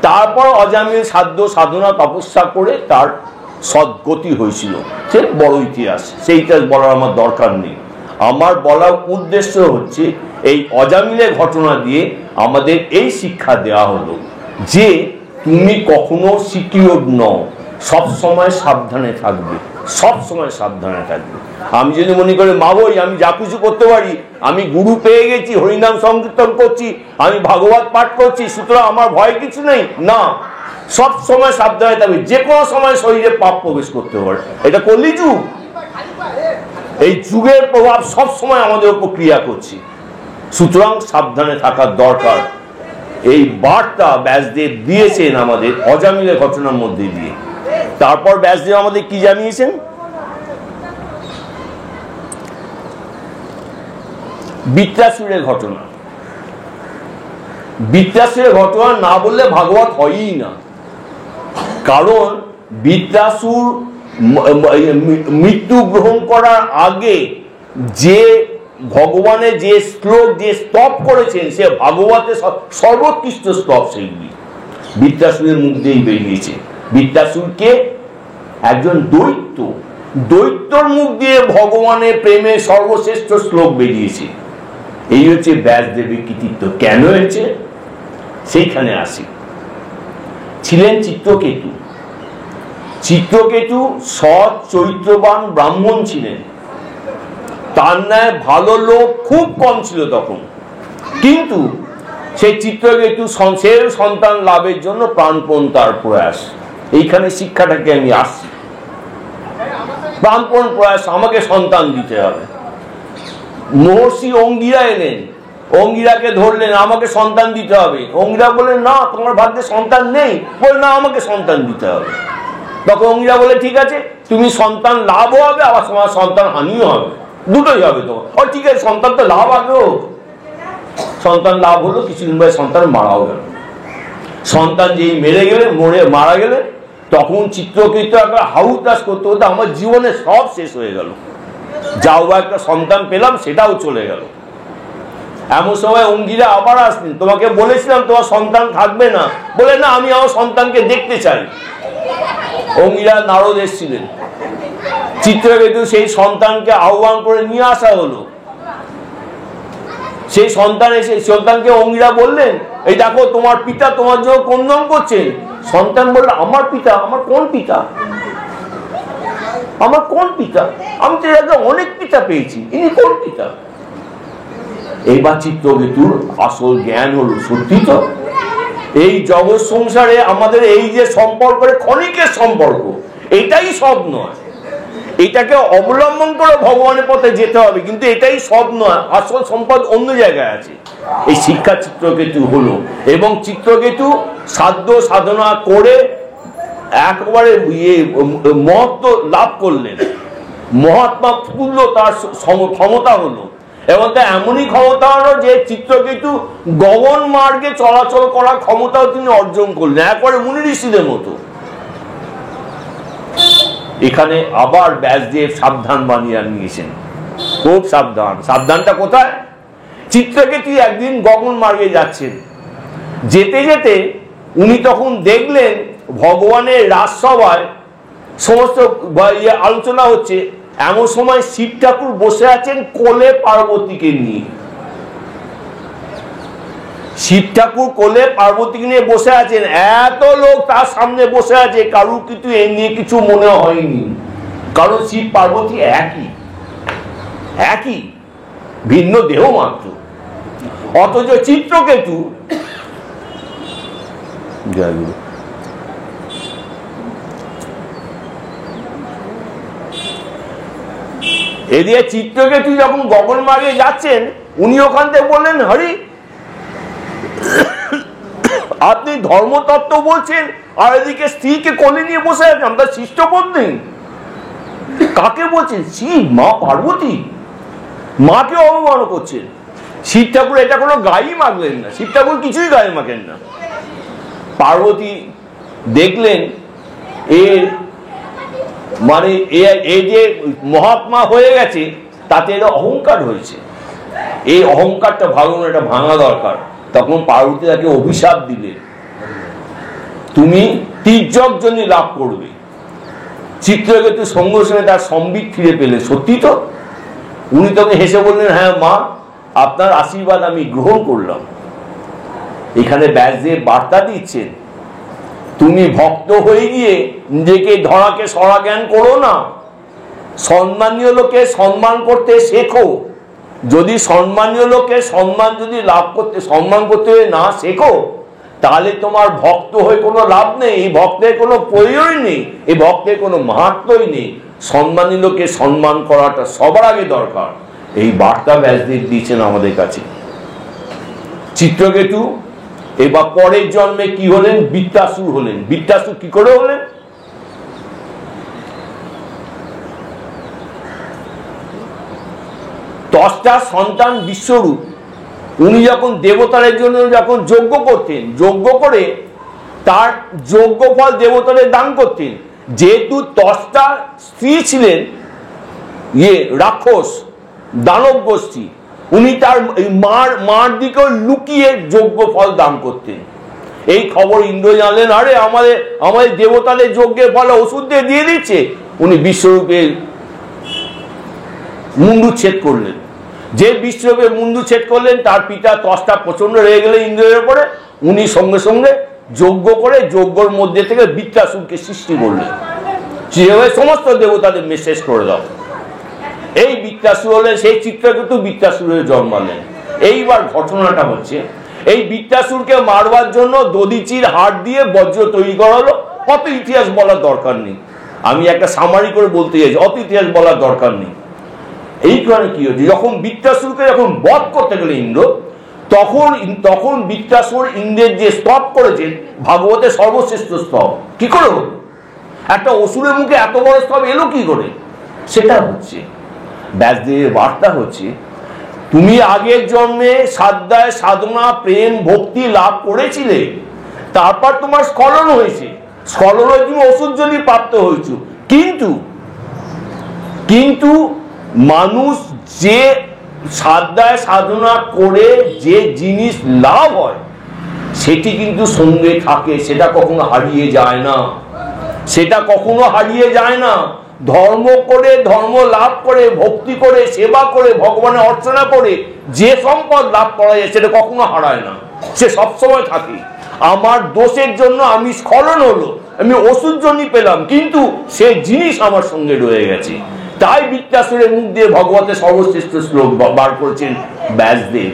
তারপর অজামিল সাধ্য সাধনা তপস্যা করে তার সদ্গতি হয়েছিল। সে বড় ইতিহাস, সেই ইতিহাস বলার আমার দরকার নেই। আমার বলার উদ্দেশ্য হচ্ছে এই অজামিলের ঘটনা দিয়ে আমাদের এই শিক্ষা দেওয়া হলো যে তুমি কখনো সিকিউর নও, সব সময় সাবধানে থাকবে, সব সময় সাবধানে থাকবে। আমি যদি মনে করি মাবই, আমি যা কিছু করতে পারি, আমি গুরু পেয়ে গেছি, হরিনাম সংকীর্তন করছি, আমি ভাগবত পাঠ করছি, সুতরাং আমার ভয় কিছু নেই, না, সব সময় সাবধানে থাকবে। যে কোনো সময় শরীরে পাপ প্রবেশ করতে পারে, এটা কলিযুগ। এই যুগের প্রভাব সব সময় আমাদের উপর ক্রিয়া করছে, সুতরাং সাবধানে থাকার দরকার। এই বার্তা ব্যাসদেব দিয়েছেন আমাদের অজামিলের ঘটনার মধ্যে দিয়ে। তারপর ব্যাসদেব আমাদের কি জানিয়েছেন? বৃত্রাসুরের ঘটনা। বৃত্রাসুরের ঘটনা না বললে ভাগবত হয়ই না, কারণ বৃত্রাসুর মৃত্যু গ্রহণ করার আগে যে ভগবানের যে শ্লোক, যে স্তব করেছেন, সে ভাগবতের সর্বোৎকৃষ্ট স্তব। সেইগুলি বৃত্রাসুরের মুখ দিয়েই বেরিয়েছে। বৃত্রাসুরকে একজন দৈত্য, দৈত্যর মুখ দিয়ে ভগবানের প্রেমে সর্বশ্রেষ্ঠ শ্লোক বেরিয়েছে। এই হচ্ছে ব্যাসদেবের কৃতিত্ব। কেন হয়েছে সেইখানে আসি। ছিলেন চিত্রকেতু। চিত্রকেতু সৎ চরিত্রবান ব্রাহ্মণ ছিলেন, তার ন্যায় ভালো লোক খুব কম ছিল তখন। কিন্তু সেই চিত্রকেতু সন্তান লাভের জন্য প্রাণপণ তার প্রয়াস। এইখানে শিক্ষাটাকে আমি আসছি, প্রাণপণ প্রয়াস, আমাকে সন্তান দিতে হবে। মহর্ষি অঙ্গিরা এলেন, অঙ্গিরাকে ধরলেন, আমাকে সন্তান দিতে হবে। অঙ্গিরা বললেন, না, তোমার ভাগ্যে সন্তান নেই। বলে, না, আমাকে সন্তান দিতে হবে। তখন অঙ্গিরা বলে, ঠিক আছে, তুমি সন্তান লাভও হবে, আবার তোমার সন্তান হানিও হবে। দুটোই হবে তো। ও ঠিক আছে, সন্তান তো লাভ আগে হোক। সন্তান লাভ হলো, কিছুদিন পরে সন্তান মারাও গেল। সন্তান যেই মারা গেলে তখন চিত্রকেতু একটা হাউতাস করতে হতো, আমার জীবনে সব শেষ হয়ে গেল, যাও একটা সন্তান পেলাম সেটাও চলে গেল। এমন সময় অঙ্গিরা আবার আসলেন, তোমাকে বলেছিলাম তোমার সন্তান থাকবে না, বলে না আমি আমার সন্তানকে দেখতে চাই। অঙ্গিরা নারদ এসেছিলেন, চিত্রকেতু সেই সন্তানকে আহ্বান করে নিয়ে আসা হলো। সেই সন্তান এসে সন্তানকে অঙ্গিরা বললেন, এই দেখো তোমার পিতা তোমার জন্য ক্রন্দন করছেন। সন্তান বলল, আমার পিতা? আমার কোন পিতা? আমার কোন পিতা? আমি তো এর আগে অনেক পিতা পেয়েছি, ইনি কোন পিতা? এইবার চিত্রকেতুর আসল জ্ঞান হলো, সত্যি তো এই জগৎ সংসারে আমাদের এই যে সম্পর্কের ক্ষণিকের সম্পর্ক, এটাই সব নয়। এটাকে অবলম্বন করে ভগবানের পথে যেতে হবে, কিন্তু এটাই সব নয়, আসল সম্পদ অন্য জায়গায় আছে। এই শিক্ষা চিত্রকেতু হলো, এবং চিত্রকেতু সাধ্য সাধনা করে একবারে মহত্ব লাভ করলেন, মহাত্মা তুল্য তার ক্ষমতা হলো। এবং তা এমনই ক্ষমতা হলো যে চিত্রকেতু গগন মার্গে চলাচল করার ক্ষমতাও তিনি অর্জন করলেন, একবারে মুনি ঋষিদের মতো। এখানে আবার ব্যাসদেব সাবধান বানিয়ে নিয়েছেন, খুব সাবধান। সাবধানটা কোথায়? চিত্রকেতু একদিন গগন মার্গে যাচ্ছেন, যেতে যেতে উনি তখন দেখলেন ভগবানের রাজসভায় সমস্ত আলোচনা হচ্ছে। এমন সময় শিব ঠাকুর বসে আছেন কোলে পার্বতীকে নিয়ে। শিব ঠাকুর কোলে পার্বতীকে নিয়ে বসে আছেন, এত লোক তার সামনে বসে আছে, কারুর কিন্তু এই নিয়ে কিছু মনে হয়নি, কারণ শিব পার্বতী একই ভিন্ন দেহ মাত্র। অথচ চিত্রকেতু এদিকে চিত্রকেতু যখন গগন মার্গে যাচ্ছেন, উনি ওখান থেকে বললেন, হরি আপনি ধর্মতত্ত্ব বলছেন আর এদিকে স্ত্রীকে কোলে নিয়ে বসে আছেন, আমরা শিষ্টবোধ নেই। কাকে বলছেন? শিব, মা পার্বতী, মাকে অবমান করছেন। শিব ঠাকুর এটা কোনো গায়ে মাখলেন না, শিব ঠাকুর কিছুই গায়ে মাখেন না। পার্বতী দেখলেন এর মানে এই যে মহাত্মা হয়ে গেছে, তাতে এর অহংকার হয়েছে। এই অহংকারটা এটা ভাঙা দরকার। তখন পার্বতী তাকে অভিশাপ দিলে, তুমি তির্যক জন্য লাভ করবে। চিত্রকেতু সঙ্গে সঙ্গে তার সম্বিত ফিরে পেলেন। সত্যি তো? উনি তখন হেসে বললেন, হ্যাঁ মা, আপনার আশীর্বাদ আমি গ্রহণ করলাম। এখানে ব্যাসদেব বার্তা দিচ্ছেন, তুমি ভক্ত হয়ে গিয়ে নিজেকে ধরাকে সরা জ্ঞান করো না, সম্মানীয় লোকে সম্মান করতে শেখো। যদি সম্মানীয় লোকে সম্মান করতে না শেখো, তাহলে তোমার ভক্ত হয়ে কোনো লাভ নেই, এই ভক্তের কোনো প্রয়োজনই নেই, এই ভক্তের কোনো মাহাত্ম্যই নেই। সম্মানীয় লোকে সম্মান করাটা সবার আগে দরকার। এই বার্তা ব্যাসদেব দিয়েছেন আমাদের কাছে। চিত্রকেতু এবার পরের জন্মে কি হলেন? বৃত্তাসুর হলেন। বৃত্তাসুর কি করে হলেন? দশটা সন্তান বিশ্বরূপ, উনি যখন দেবতাদের জন্য যখন যজ্ঞ করতেন, যজ্ঞ করে তার যজ্ঞ ফল দেবতাদের দান করতেন। যেহেতু 10টা স্ত্রী ছিলেন রাক্ষস দানব গোষ্ঠী, উনি তার মার দিকেও লুকিয়ে যজ্ঞ ফল দান করতেন। এই খবর ইন্দ্র জানলেন, আরে আমাদের দেবতাদের যজ্ঞের ফলে ওষুধ দিয়ে দিচ্ছে। উনি বিশ্বরূপের মুন্ডুচ্ছেদ করলেন। যে বিশ্বরূপের মুন্ডুচ্ছেদ করলেন, তার পিতা ত্বষ্টা প্রচন্ড রেগে গেলেন ইন্দ্রের উপরে। উনি সঙ্গে সঙ্গে যজ্ঞ করে যজ্ঞর মধ্যে থেকে বৃত্তাসুরকে সৃষ্টি করলেন, যেভাবে সমস্ত দেবতাদের মেসেজ করে দাও। এই বৃত্তাসুর হলেন, সেই চিত্রকেতু বৃত্তাসুরের জন্মালেন। এইবার ঘটনাটা হচ্ছে, এই বৃত্তাসুরকে মারবার জন্য দধিচির হাড় দিয়ে বজ্র তৈরি করা হলো। অত ইতিহাস বলার দরকার নেই, আমি একটা সামারি করে বলতে চাইছি, অত ইতিহাস বলার দরকার নেই। এই কারণে কি হচ্ছে, যখন বৃত্তাসুরকে যখন বধ করতে গেল ইন্দ্র, তখন বৃত্তাসুর ইন্দ্রের যে স্তব করেছেন, ভাগবতের সর্বশ্রেষ্ঠ স্তব, কি করে হলো? একটা অসুরের মুখে এত বড় স্তব এলো কি করে? সেটা হচ্ছে ব্যাসদেবের বার্তা হচ্ছে, তুমি আগের জন্মে সাধ্যায় সাধনা প্রেম ভক্তি লাভ করেছিলে, তারপর তোমার স্খলন হয়েছে, স্খলন হয়ে তুমি ওষুধ যদি প্রাপ্ত হয়েছ, কিন্তু মানুষ যে সাধ্যায় সাধনা করে যে জিনিস লাভ হয় সেটি কিন্তু সঙ্গে থাকে, সেটা কখনো হারিয়ে যায় না, সেটা কখনো হারিয়ে যায় না। ধর্ম করে, ধর্ম লাভ করে, ভক্তি করে, সেবা করে, ভগবানের অর্চনা করে যে সম্পদ লাভ করা যায় সেটা কখনো হারায় না, সে সবসময় থাকে। আমার দোষের জন্য আমি স্খলন হলো, আমি ওষুধ জন্য পেলাম, কিন্তু সে জিনিস আমার সঙ্গে রয়ে গেছে। তাই বৃত্তাসুরের মুখ দিয়ে ভগবতের সর্বশ্রেষ্ঠ শ্লোক বার করেছেন ব্যাসদেব।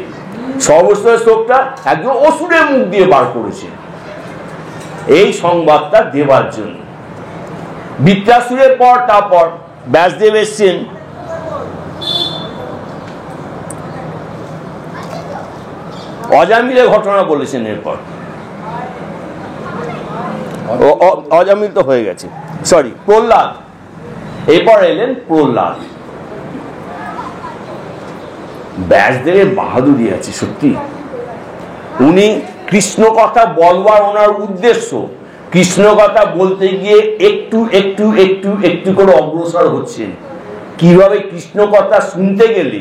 সর্বশ্রেষ্ঠ শ্লোকটা একজন অসুরের মুখ দিয়ে বার করেছেন এই সংবাদটা দেবার জন্য। বৃত্তাসুরের পর তারপর ব্যাসদেব এসছেন অজামিলের ঘটনা বলেছেন। এরপর অজামিল তো হয়ে গেছে, সরি, প্রহ্লাদ। এরপর এলেন প্রহ্লাদ। ব্যাসদেবের বাহাদুরি আছে সত্যি। উনি কৃষ্ণ কথা বলবার ওনার উদ্দেশ্য, কৃষ্ণ কথা বলতে গিয়ে একটু একটু একটু একটু করে অগ্রসর হচ্ছেন। কিভাবে কৃষ্ণ কথা শুনতে গেলে,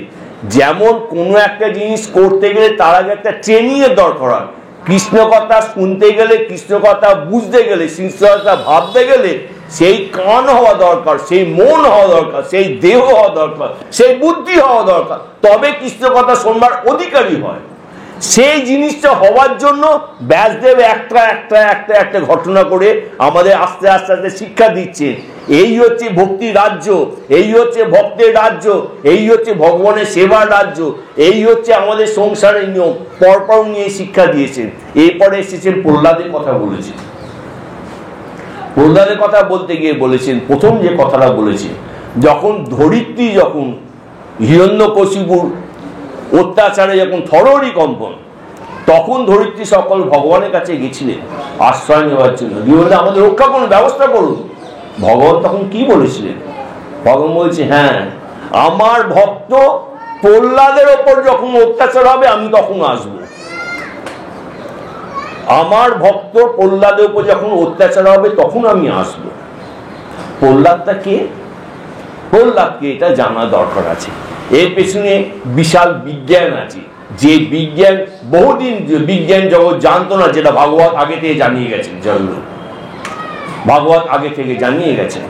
যেমন কোনো একটা জিনিস করতে গেলে তার আগে একটা ট্রেনিং এর দরকার হয়, কৃষ্ণ কথা শুনতে গেলে, কৃষ্ণ কথা বুঝতে গেলে, কৃষ্ণ কথা ভাবতে গেলে সেই কান হওয়া দরকার, সেই মন হওয়া দরকার, সেই দেহ হওয়া দরকার, সেই বুদ্ধি হওয়া দরকার, তবে কৃষ্ণ কথা শোনবার অধিকারী হয়। সেই জিনিসটা হওয়ার জন্য ব্যাসদেব একটা একটা একটা একটা ঘটনা করে আমাদের আস্তে আস্তে আস্তে শিক্ষা দিচ্ছেন। এই হচ্ছে ভক্তি রাজ্য, এই হচ্ছে ভক্তের রাজ্য, এই হচ্ছে ভগবানের সেবার রাজ্য, এই হচ্ছে আমাদের সংসারের নিয়ম। পরপর নিয়ে শিক্ষা দিয়েছেন। এরপরে এসেছেন প্রহ্লাদের কথা বলেছেন। প্রহ্লাদের কথা বলতে গিয়ে বলেছেন, প্রথম যে কথাটা বলেছেন, যখন ধরিত্রী, যখন হিরণ্যকশিপুর অত্যাচারে যখন থরহরি কম্পন, তখন ধরিত্রী সকল ভগবানের কাছে গেছিলেন আশ্রয় নেওয়ার জন্য, বলে আমাদের রক্ষা করুন, ব্যবস্থা করুন। ভগবান তখন কি বলেছিলেন? ভগবান বলছে, হ্যাঁ, আমার ভক্ত প্রহ্লাদের ওপর যখন অত্যাচার হবে আমি তখন আসবো। আমার ভক্ত প্রহ্লাদের উপর যখন অত্যাচার হবে তখন আমি আসবো। প্রহ্লাদটা কে? প্রহ্লাদকে এটা জানা দরকার আছে। এর পেছনে বিশাল বিজ্ঞান আছে, যে বিজ্ঞান বহুদিন বিজ্ঞান জগৎ জানতো না, যেটা ভাগবত আগে থেকে জানিয়ে গেছেন। ভাগবত আগে থেকে জানিয়ে গেছেন।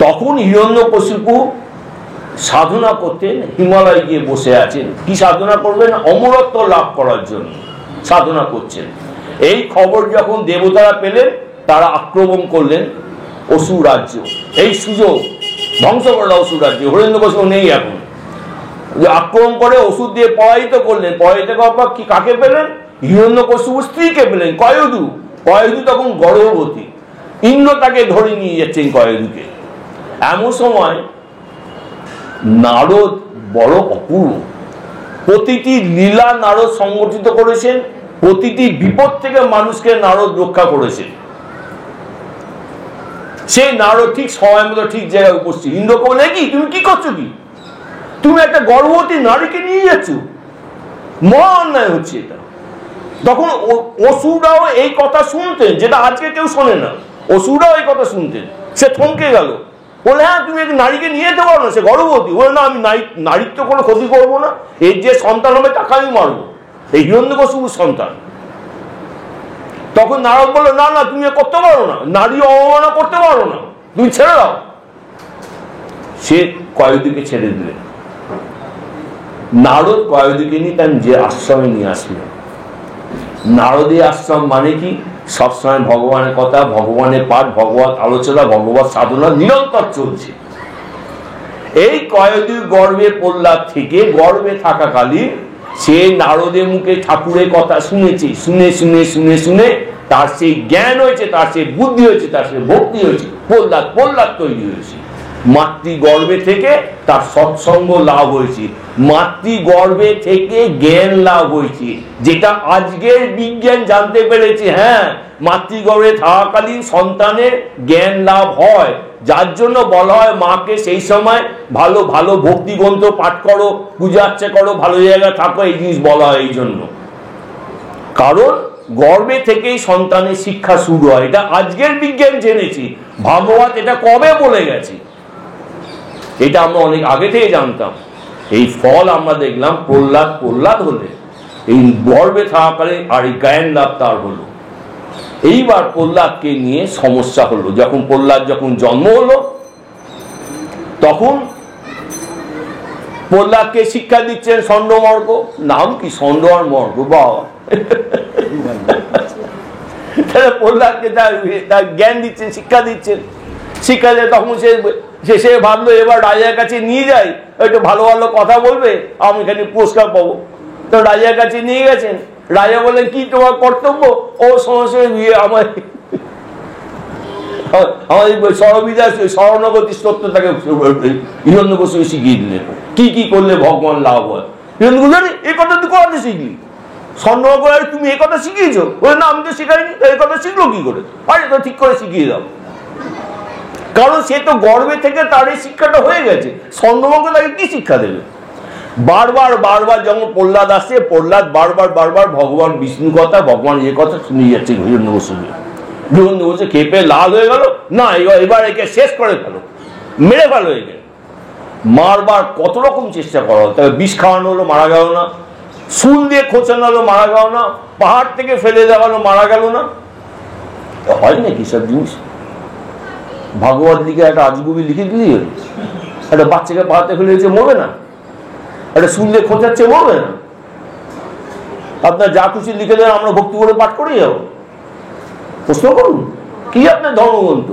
তখন হিরণ্যকশিপু সাধনা করতেন, হিমালয় গিয়ে বসে আছেন। কি সাধনা করবেন? অমরত্ব লাভ করার জন্য সাধনা করছেন। এই খবর যখন দেবতারা পেলেন, তারা আক্রমণ করলেন অসুর রাজ্য। এই সুযোগ ধ্বংস করল অসুর রাজ্য। হিরণ্যকশিপু নেই এখন, আক্রমণ করে ওষুধ দিয়ে পরাজিত করলেন। পরাজিত করার পর কি কাকে পেলেন? হিরণ্যকশিপুর স্ত্রীকে পেলেন, কয়দু। কয়দু তখন গর্ভবতী। ইন্দ্র তাকে ধরে নিয়ে যাচ্ছেন কয়দুকে। এমন সময় নারদ বড় অপূর্ব, প্রতিটি লীলা নারদ সংগঠিত করেছেন, প্রতিটি বিপদ থেকে মানুষকে নারদ রক্ষা করেছেন। সেই নারদ ঠিক সময় মতো ঠিক জায়গায় উপস্থিত। ইন্দ্রকে বলে, কি তুমি কি করছো? কি তুমি একটা গর্ভবতী নারীকে নিয়ে যাচ্ছ? মহা অন্যায় হচ্ছে এটা। তখন অসুররাও এই কথা শুনতেন, যেটা আজকে কেউ শোনে না। অসুররাও এই কথা শুনতেন। সে থমকে গেল, বলে, হ্যাঁ তুমি এক নারীকে নিয়ে যেতে পারো না, সে গর্ভবতী। বলে, না, আমি নারীর তো কোনো ক্ষতি করবো না, এর যে সন্তান হবে তাকে আমি মারবো, এই হিরণ্যকশিপুর সন্তান। তখন নারদ বললো, না না, তুমি করতে পারো না, নারী অবমাননা করতে পারো না, তুমি ছেড়ে দাও। সে কয়দুকে ছেড়ে দিলেন। নারদ কয়দুকে নিয়ে তার যে আশ্রমে নিয়ে আসলেন। নারদের আশ্রম মানে কি? সবসময় ভগবানের কথা, ভগবানের পাঠ, ভগবত আলোচনা, ভগবত সাধনা নিরন্তর চলছে। এই কয়দুর গর্ভে প্রহ্লাদ থেকে, গর্ভে থাকাকালীন সে নারদের মুখে ঠাকুরের কথা শুনেছে। শুনে শুনে শুনে শুনে তার সেই জ্ঞান হয়েছে, তার সেই বুদ্ধি হয়েছে, তার সেই ভক্তি হয়েছে। প্রহ্লাদ তৈরি হয়েছে। মাতৃগর্ভে থেকে তার সৎসঙ্গ লাভ হয়েছে, মাতৃগর্ভে থেকে জ্ঞান লাভ হয়েছে, যেটা আজকের বিজ্ঞান জানতে পেরেছে। হ্যাঁ, মাতৃগর্ভে থাকাকালীন সন্তানের জ্ঞান লাভ হয়, যার জন্য বলা হয় মাকে সেই সময় ভালো ভালো ভক্তিগ্রন্থ পাঠ করো, পূজা আর্চা করো, ভালো জায়গায় থাকো, এই জিনিস বলা হয় এই জন্য। কারণ গর্ভে থেকেই সন্তানের শিক্ষা শুরু হয়, এটা আজকের বিজ্ঞান জেনেছি। ভাগবত এটা কবে বলে গেছে, এটা আমরা অনেক আগে থেকে জানতাম। এই ফল আমরা দেখলাম প্রহ্লাদ হলে এই গর্ভে থাকাকালে, আর এই জ্ঞান লাভ তার হলো। এইবার প্রহ্লাদকে নিয়ে সমস্যা হলো। প্রহ্লাদ যখন জন্ম হলো, তখন প্রহ্লাদকে শিক্ষা দিচ্ছেন ষণ্ডমর্গ। নাম কি? ষণ্ড আর মর্গ, বাবা। প্রহ্লাদকে তার জ্ঞান দিচ্ছেন, শিক্ষা দিচ্ছেন। শিক্ষা দিয়ে তখন সে ভাবলো এবার রাজার কাছে নিয়ে যাই, একটু ভালো ভালো কথা বলবে, আমি এখানে পুরস্কার পাবো। তো রাজার কাছে নিয়ে গেছেন। রাজা বললেন কি তোমার কর্তব্য? ও সমস্যা আমার সরবিদাস শরণগতি স্তোত্র তাকে হিরণ্যকশিপু শিখিয়ে দিলেন, কি কি করলে ভগবান লাভ হয়। হিরণ্যকশিপু এই কথা তুই করাতে শিখলি? স্বর্ণমর্গ তুমি এই কথা শিখিয়েছো? বলে না, আমি তো শিখাইনি। এই কথা শিখলো কি করে? আরে তো ঠিক করে শিখিয়ে দাও। কারণ সে তো গর্ভে থেকে তার এই শিক্ষাটা হয়ে গেছে। স্বর্ণমর্গ তাকে কি শিক্ষা দেবে? বারবার যখন প্রহ্লাদ আসছে, প্রহ্লাদ বারবার ভগবান বিষ্ণু কথা, ভগবান এ কথা শুনে যাচ্ছে। হিরণ্যকশিপু খেপে লাল হয়ে গেল, না এবার একে শেষ করে ফেলো, মেরে ফেলো একে। মারবার কত রকম চেষ্টা করা হলো, তবে বিষ খাওয়ানো হলো, মারা গেল না। শুল দিয়ে খোঁচানো হলো, মারা গেল না। পাহাড় থেকে ফেলে দেওয়া হলো, মারা গেল না। হয় নাকি সব জিনিস? ভাগবত লিখে একটা আজগুবি লিখে দিলি, একটা বাচ্চাকে পাহাড়তে ফেলে দিয়েছে, মরবে না? একটা শুল দিয়ে খোঁচাচ্ছে, মরবে না? আপনার যা খুশি লিখে দেন, আমরা ভক্তি করে পাঠ করে যাবো। প্রশ্ন করুন, কি আপনার ধর্মগ্রন্থ?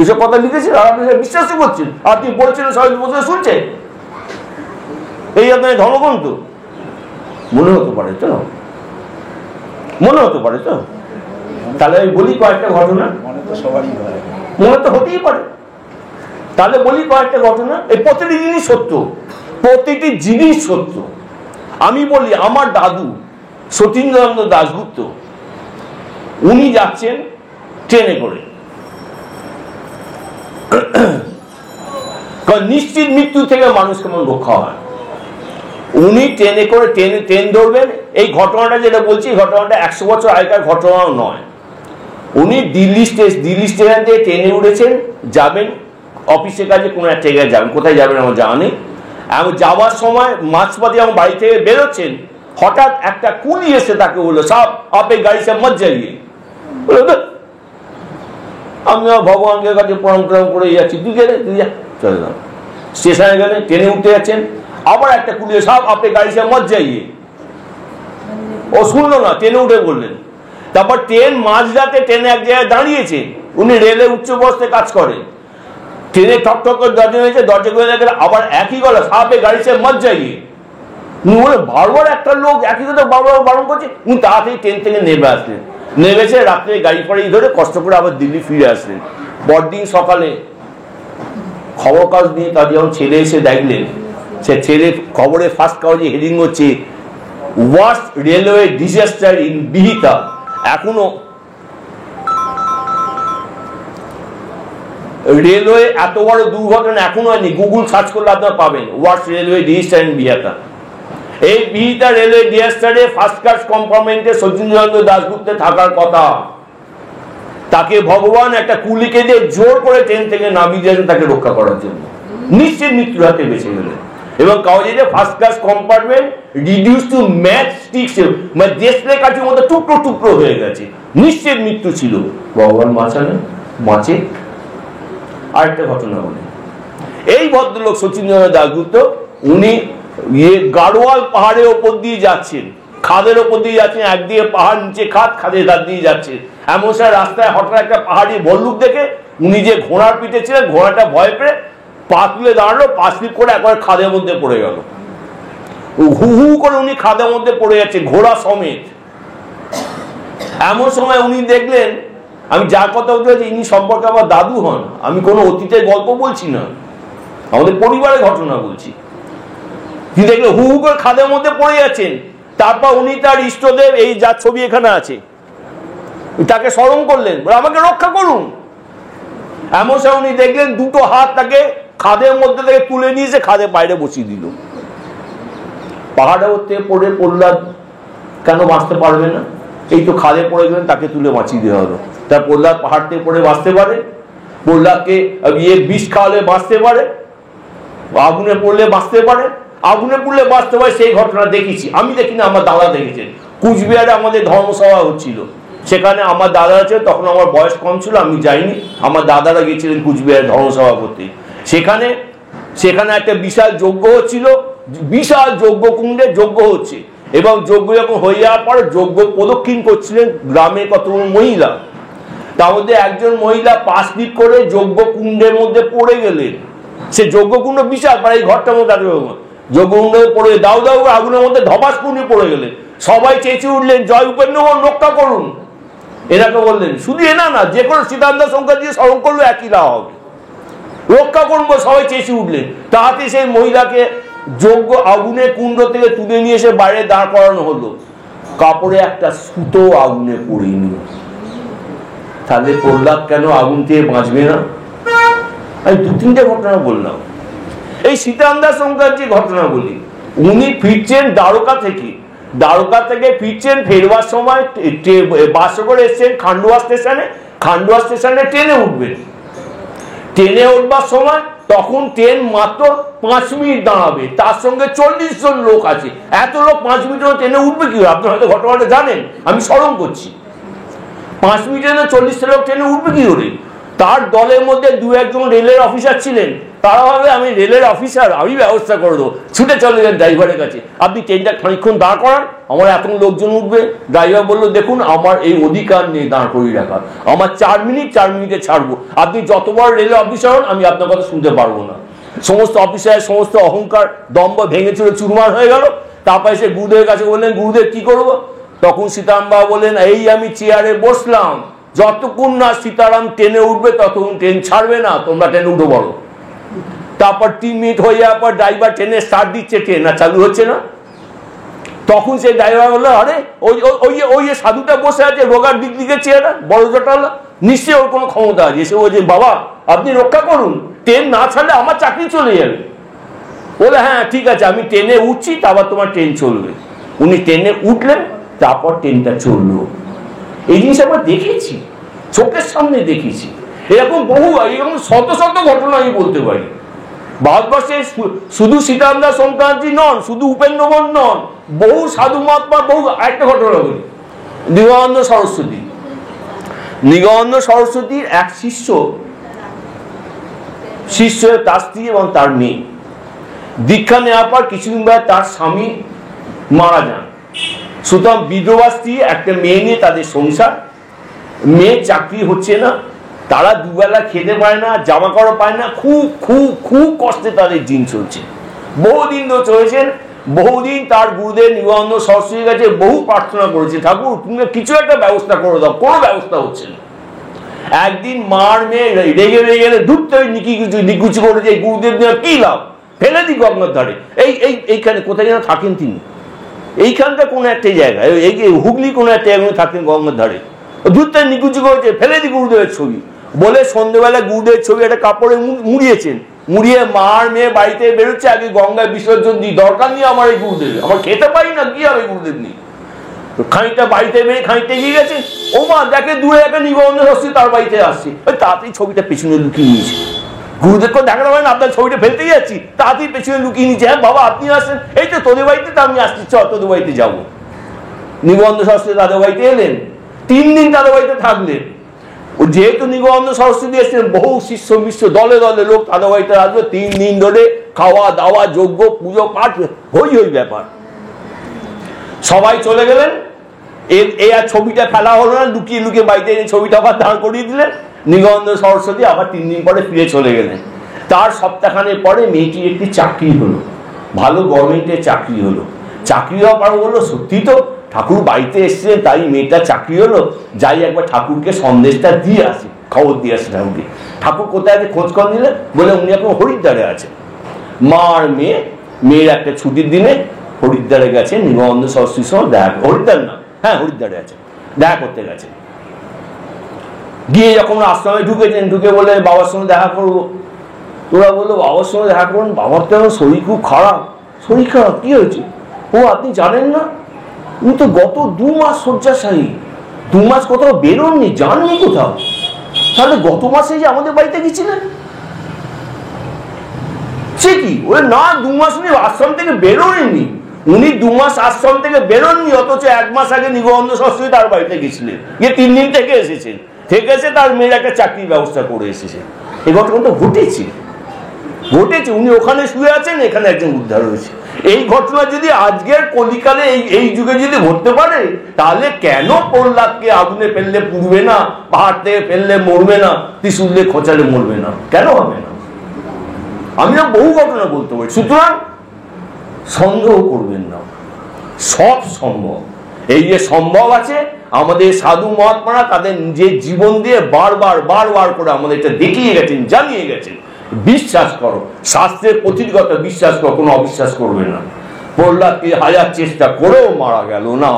এসব কথা লিখেছেন আর আপনি বিশ্বাসই করছেন, আপনি বলছেন সবাই বসে শুনছে, এই আপনার ধর্মগ্রন্থ? মনে হতে পারে তো, মনে হতে পারে তো। তাহলে আমি বলি কয়েকটা ঘটনা, মনে তো হতেই পারে। তাহলে বলি কয়েকটা ঘটনা। এই প্রতিটি জিনিস সত্য, প্রতিটি জিনিস সত্য। আমি বলি, আমার দাদু সতীন্দ্রনাথ দাশগুপ্ত, উনি যাচ্ছেন ট্রেনে করে, নিশ্চিত মৃত্যু থেকে মানুষ কেমন রক্ষা হয়। উনি ট্রেনে করে ট্রেন ধরবেন। এই ঘটনাটা যেটা বলছি, ঘটনাটা 100 বছর আগেকার ঘটনাও নয়। উনি দিল্লি স্টেশন থেকে ট্রেনে উঠেছেন, যাবেন অফিসের কাছে, কোনো একটা জায়গায় যাবেন, কোথায় যাবেন আমার জানা নেই। এবং যাওয়ার সময় মাঝপথে যখন বাড়ি থেকে বেরোচ্ছেন, হঠাৎ একটা কুলি এসে তাকে বললো, সাব আপে গাড়ি সে মত যাইয়ে। আমি ভগবানকে কাছে প্রণাম করে যাচ্ছি, তুই গেলে তুই যা, চলে যাও। স্টেশনে গেলে ট্রেনে উঠতে যাচ্ছেন, আবার একটা কুলি, সাব আপে গাড়ি সে মত যাইয়ে। ও শুনলো না, ট্রেনে উঠে বললেন। তারপর ট্রেন মাঝরাতে ট্রেনে এক জায়গায় দাঁড়িয়েছে, উনি রেলে উচ্চ বস্তে কাজ করেন। ট্রেনে ঠক করে দরজা হয়েছে, দরজা করে দেখে আবার একই গলা, সাপে গাড়ি সে মত যাইয়ে। বারবার একটা লোক একই কথা বারবার বারণ করছে। উনি তাড়াতাড়ি ট্রেন থেকে নেমে আসলেন, নেমেছে রাত্রে গাড়ি ফাড়ি ধরে কষ্ট করে আবার দিল্লি ফিরে আসলেন। পরদিন সকালে খবর কাগজ নিয়ে তার যখন ছেলে এসে দেখলেন, সে ছেলে খবরে ফার্স্ট কাগজে হেডিং হচ্ছে, ওয়ার্স্ট রেলওয়ে ডিজাস্টার ইন বিহিতা। এখনো রেলওয়ে এত বড় দুর্ঘটনা এখনো হয়নি, গুগল সার্চ করলে আপনারা পাবেন, ওয়ার্স্ট রেলওয়ে ডিজাস্টার ইন বিহিতা। এই বিহিতা railway ডিজাস্টারে first class কম্পার্টমেন্টে Satindranath Dasgupta থাকার কথা। তাকে ভগবান একটা কুলিকে দিয়ে জোর করে ট্রেন থেকে নামিয়ে দিয়েছেন তাকে রক্ষা করার জন্য। নিশ্চিত মৃত্যুর হাতে বেঁচে গেলেন। এবং কাগজে যে first class compartment reduce to match sticks, মানে ডিসপ্লে কাঠের মতো টুকরো টুকরো হয়ে গেছে, নিশ্চিত মৃত্যু ছিল। ভগবান বাঁচে। আরেকটা ঘটনা বলি, এই ভদ্রলোক সতীন্দ্রনাথ দাশগুপ্ত, উনি গাড়োয়াল পাহাড়ের ওপর দিয়ে যাচ্ছেন, খাদের ওপর দিয়ে যাচ্ছেন, একদিকে পাহাড়, নিচে খাদের ধার দিয়ে যাচ্ছেন। এমন সময় রাস্তায় হঠাৎ একটা পাহাড়ি ভল্লুক দেখে উনি যে ঘোড়ার পিঠে ছিলেন, ঘোড়াটা ভয় পেয়ে পা তুলে দাঁড়ালো, পা স্লিপ করে একবার খাদের মধ্যে পড়ে গেল। হু হু করে উনি খাদের মধ্যে পড়ে যাচ্ছে, ঘোড়া সমেত। এমন সময় উনি দেখলেন, আমি যার কথা বলতে চাইছি ইনি সম্পর্কে আমার দাদু হন, আমি কোনো অতীতের গল্প বলছি না, আমাদের পরিবারের ঘটনা বলছি। তিনি দেখলেন হু হু করে খাদের মধ্যে পড়ে যাচ্ছেন, তারপর উনি তার ইষ্টদেব, এই যার ছবি এখানে আছে, তাকে স্মরণ করলেন, বলে আমাকে রক্ষা করুন। এমন সময় উনি দেখলেন দুটো হাত তাকে খাদের মধ্যে থেকে তুলে নিয়ে এসে খাদের বাইরে বসিয়ে দিল। পাহাড়ের থেকে পড়ে প্রহ্লাদ কেন বাঁচতে পারবে না? এই তো খাদে পড়ে গেলেন, তাকে তুলে বাঁচিয়ে দেওয়া হলো। তার প্রহ্লাদ পাহাড় থেকে পড়ে বাঁচতে পারে, প্রহ্লাদকে বিষ খাওয়ালে বাঁচতে পারে, আগুনে পড়লে বাঁচতে পারে, আগুনে পড়লে বাঁচতে পারে। সেই ঘটনা দেখেছি, আমি দেখি না, আমার দাদা দেখেছেন। কুচবিহারে আমাদের ধর্মসভা হচ্ছিল, সেখানে আমার দাদা আছে, তখন আমার বয়স কম ছিল, আমি যাইনি, আমার দাদারা গেছিলেন কুচবিহারে ধর্মসভা করতে। সেখানে একটা বিশাল যজ্ঞ হচ্ছিল, বিশাল যজ্ঞ কুণ্ডে যজ্ঞ হচ্ছে, এবং যজ্ঞ যখন হয়ে যাওয়ার পরে যজ্ঞ প্রদক্ষিণ করছিলেন গ্রামের কতগুলো মহিলা। তার মধ্যে একজন মহিলা পা স্লিপ করে যজ্ঞ কুণ্ডের মধ্যে পড়ে গেলেন। সে যজ্ঞ কুণ্ড বিশাল, মানে এই ঘরটার মধ্যে যজ্ঞ কুণ্ডে পড়ে দাউ দাউ আগুনের মধ্যে ধপাস কুণ্ডে পড়ে গেলেন। সবাই চেঁচিয়ে উঠলেন, জয় উপেন্দ্রবন, রক্ষা করুন। এনাকে বললেন, শুধু এনা না, যে কোনো সীতানন্দ সংখ্যা দিয়ে স্মরণ করলে একই লাভ হবে, রক্ষা করবো। সবাই চেঁচিয়ে উঠলেন। তাতে সেই মহিলাকে যজ্ঞ আগুনের কুণ্ড থেকে তুলে নিয়ে এসে বাইরে দাঁড় করানো হলো, কাপড়ে একটা সুতো আগুনে পড়েনি। তাহলে প্রহ্লাদ কেন আগুন থেকে বাঁচবে না? আমি দু তিনটে ঘটনা বললাম। এই সীতানন্দ সংখ্যার যে ঘটনা বলি, উনি ফিরছেন দ্বারকা থেকে ফিরছেন, ফেরবার সময় বাসে করে এসছেন খান্ডুয়া স্টেশনে ট্রেনে উঠবেন। ট্রেনে উঠবার সময় তখন ট্রেন মাত্র 5 মিনিট দাঁড়াবে, তার সঙ্গে 40 জন লোক আছে। এত লোক 5 মিনিটের ট্রেনে উঠবে কি? আপনার হয়তো ঘটনাটা জানেন, আমি স্মরণ করছি। 5 মিনিটের 40 লোক ট্রেনে উঠবে কি করে? তার দলের মধ্যে 2-1 রেলের অফিসার ছিলেন, তারা ভাবে আমি রেলের অফিসার, আমি ব্যবস্থা করে দেবো। ছুটে চলে গেলেন ড্রাইভারের কাছে, আপনি ট্রেনটা খানিক্ষণ দাঁড় করান, আমার এত লোকজন উঠবে। ড্রাইভার বললো, দেখুন আমার এই অধিকার নেই দাঁড় করিয়ে রাখার, আমার 4 মিনিটে ছাড়বো, আপনি যতবার রেলের অফিসার হন আমি আপনার কথা শুনতে পারবো না। সমস্ত অফিসারের সমস্ত অহংকার দম্ভ ভেঙে চুরে চুরমার হয়ে গেল। তারপরে সে গুরুদেবের কাছে বললেন, গুরুদেব কি করবো? তখন সীতারাম বাবা বললেন, এই আমি চেয়ারে বসলাম, যতক্ষণ না সীতারাম ট্রেনে উঠবে ততক্ষণ ট্রেন ছাড়বে না, তোমরা ট্রেনে উঠে পড়ো। তারপর 3 মিনিট হয়ে যাওয়ার পর ড্রাইভার ট্রেনে স্টার্ট দিচ্ছে, ট্রেন আর চালু হচ্ছে না। তখন সেই ড্রাইভার বললো, আরে ওই যে সাধুটা বসে আছে রোগার দিকে চেয়ারা, বড় জটালা, নিশ্চয়ই ওর কোনো ক্ষমতা আছে। এসে বলছে, বাবা আপনি রক্ষা করুন, ট্রেন না ছাড়লে আমার চাকরি চলে যাবে। বলে, হ্যাঁ ঠিক আছে, আমি ট্রেনে উঠছি, তারপর তোমার ট্রেন চলবে। উনি ট্রেনে উঠলেন, তারপর ট্রেনটা চললো। এই জিনিস আমরা দেখেছি, চোখের সামনে দেখেছি। এরকম শত ঘটনা আমি বলতে পারি। ভারতবর্ষে শুধু সীতারাম সংক্রান্তি নন, শুধু উপেন্দ্রবন নন, বহু সাধু মহাত্মা, বহু। একটা ঘটনা বলি, নিগমানন্দ সরস্বতীর এক শিষ্য তার স্ত্রী এবং তার মেয়ে দীক্ষা নেওয়ার পর কিছুদিন পরে তার স্বামী মারা যান। সুতরাং বিধবা স্ত্রী, একটা মেয়ে নিয়ে তাদের সংসার। মেয়ের চাকরি হচ্ছে না, তারা দুবেলা খেতে পায় না, জামা কাপড় পায় না, খুব কষ্টে তাদের দিন চলছে। বহুদিন ধরে চলেছেন। বহুদিন তার গুরুদেব নিগমানন্দ সরস্বতীর কাছে বহু প্রার্থনা করেছে, ঠাকুর তুমি কিছু একটা ব্যবস্থা করে দাও, কোনো ব্যবস্থা হচ্ছে না। একদিন মার মেয়ে রেগে গেলে ধূপ নিকুচি করে যে গুরুদেব নিয়ে কি লাভ, ফেলে দিই গঙ্গার ধারে। এইখানে কোথায় যেন থাকেন তিনি, এইখানটা কোনো একটা জায়গায়, এই হুগলি কোনো একটা জায়গায় থাকেন গঙ্গার ধারে। ধূপটা নিকুচি করেছে, ফেলে দিই গুরুদেবের ছবি বলে সন্ধ্যেবেলা গুরুদেবের ছবি একটা কাপড়ে মুড়িয়েছেন। মুড়িয়ে মার মেয়ে বাড়িতে বেরোচ্ছে, আগে গঙ্গায় বিসর্জন দিই, দরকার নেই আমার এই গুরুদেব, আমার খেতে পারি না, কি হবে গুরুদেব নিয়ে। খানিকটা বাড়িতে মেয়ে খানিকটা এগিয়ে গেছে, ও মা দেখে দূরে একটা নিগমানন্দ সরস্বতী তার বাড়িতে আসছে, ওই তাড়াতাড়ি ছবিটা পেছনে লুকিয়ে নিয়েছে। গুরুদেবকে দেখাতে পারেন আপনার ছবিটা ফেলতে যাচ্ছি, তাড়াতাড়ি পেছনে লুকিয়ে নিয়েছে। হ্যাঁ বাবা আপনি আসেন, এই তো তোদের বাড়িতে, তো আমি আসছি, তোদের বাড়িতে যাবো। নিগমানন্দ সরস্বতী তাদের বাড়িতে এলেন, 3 দিন তাদের বাড়িতে থাকলেন। যেহেতু নিগমানন্দ সরস্বতী এসেছেন, বহু শিষ্য মিশ্র দলে দলে লোক তাদের বাড়িতে আসবে। 3 দিন ধরে খাওয়া দাওয়া, যজ্ঞ পুজো পাঠ, হই ব্যাপার। সবাই চলে গেলেন, এই আর ছবিটা ফেলা হলো না, লুকিয়ে লুকিয়ে বাড়িতে এনে ছবিটা আবার দাঁড় করিয়ে দিলেন। নিগমানন্দ সরস্বতী আবার 3 দিন পরে ফিরে চলে গেলেন। তার সপ্তাহখানেক পরে মেয়েটির একটি চাকরি হলো, ভালো গভর্নমেন্টের চাকরি হলো। চাকরি হওয়ার পর বললো, সত্যি তো ঠাকুর বাড়িতে এসেছিলেন, তাই মেয়েটা চাকরি হলো, যাই একবার ঠাকুরকে সন্দেশটা দিয়ে আসি, খবর দিয়ে আসি ঠাকুরকে। ঠাকুর কোথায় আছে খোঁজ কর নিলেন, বলে উনি এখন হরিদ্বারে আছেন। মা আর মেয়ের একটা ছুটির দিনে হরিদ্বারে গেছে নিগমানন্দ সরস্বতীর সঙ্গে দেখা, হরিদ্বার না, হ্যাঁ হরিদ্বারে আছে, দেখা করতে গেছে। গিয়ে যখন আশ্রমে ঢুকেছেন, ঢুকে বলে বাবার সঙ্গে দেখা করবো। তোরা বললো বাবার সঙ্গে দেখা করুন, বাবার তো এখন শরীর খুব খারাপ। শরীর খারাপ কি হয়েছে? ও আপনি জানেন না, উনি তো গত 2 মাস শয্যাশায়ী, 2 মাস কোথাও বেরোননি, যাননি কোথাও। তাহলে গত মাসে যে আমাদের বাড়িতে গেছিলেন, সে কি? ওই না 2 মাস উনি আশ্রম থেকে বেরোননি, উনি 2 মাস আশ্রম থেকে বেরোননি, অথচ 1 মাস আগে নিগমানন্দ সরস্বতী তার বাড়িতে গেছিলেন, গিয়ে 3 দিন থেকে এসেছেন, থেকে এসে তার মেয়ের একটা চাকরির ব্যবস্থা করে এসেছে। এই ঘটনাটা ঘটেছে। উনি ওখানে শুয়ে আছেন, এখানে একজন উদ্ধার হয়েছে। এই ঘটনা যদি আজকের কলিকালে এই যুগে যদি ঘটতে পারে, তাহলে কেন প্রহ্লাদকে আগুনে ফেললে পুড়বে না, পাহাড় থেকে ফেললে মরবে না, ত্রিশূল দিয়ে খোঁচালে মরবে না, কেন হবে না? আমি বহু ঘটনা বলতে পারি। সুতরাং সন্দেহ করবেন না, সব সম্ভব। এই যে সম্ভব আছে, আমাদের সাধু মহাত্মারা তাদের নিজের জীবন দিয়ে বারবার করে আমাদের এটা দেখিয়ে গেছেন, জানিয়ে গেছেন। বিশ্বাস করো, শাস্ত্রের প্রতিটি কথা বিশ্বাস করো, কোনো অবিশ্বাস করবে না। প্রহ্লাদকে 1000 চেষ্টা করেও মারা গেল না।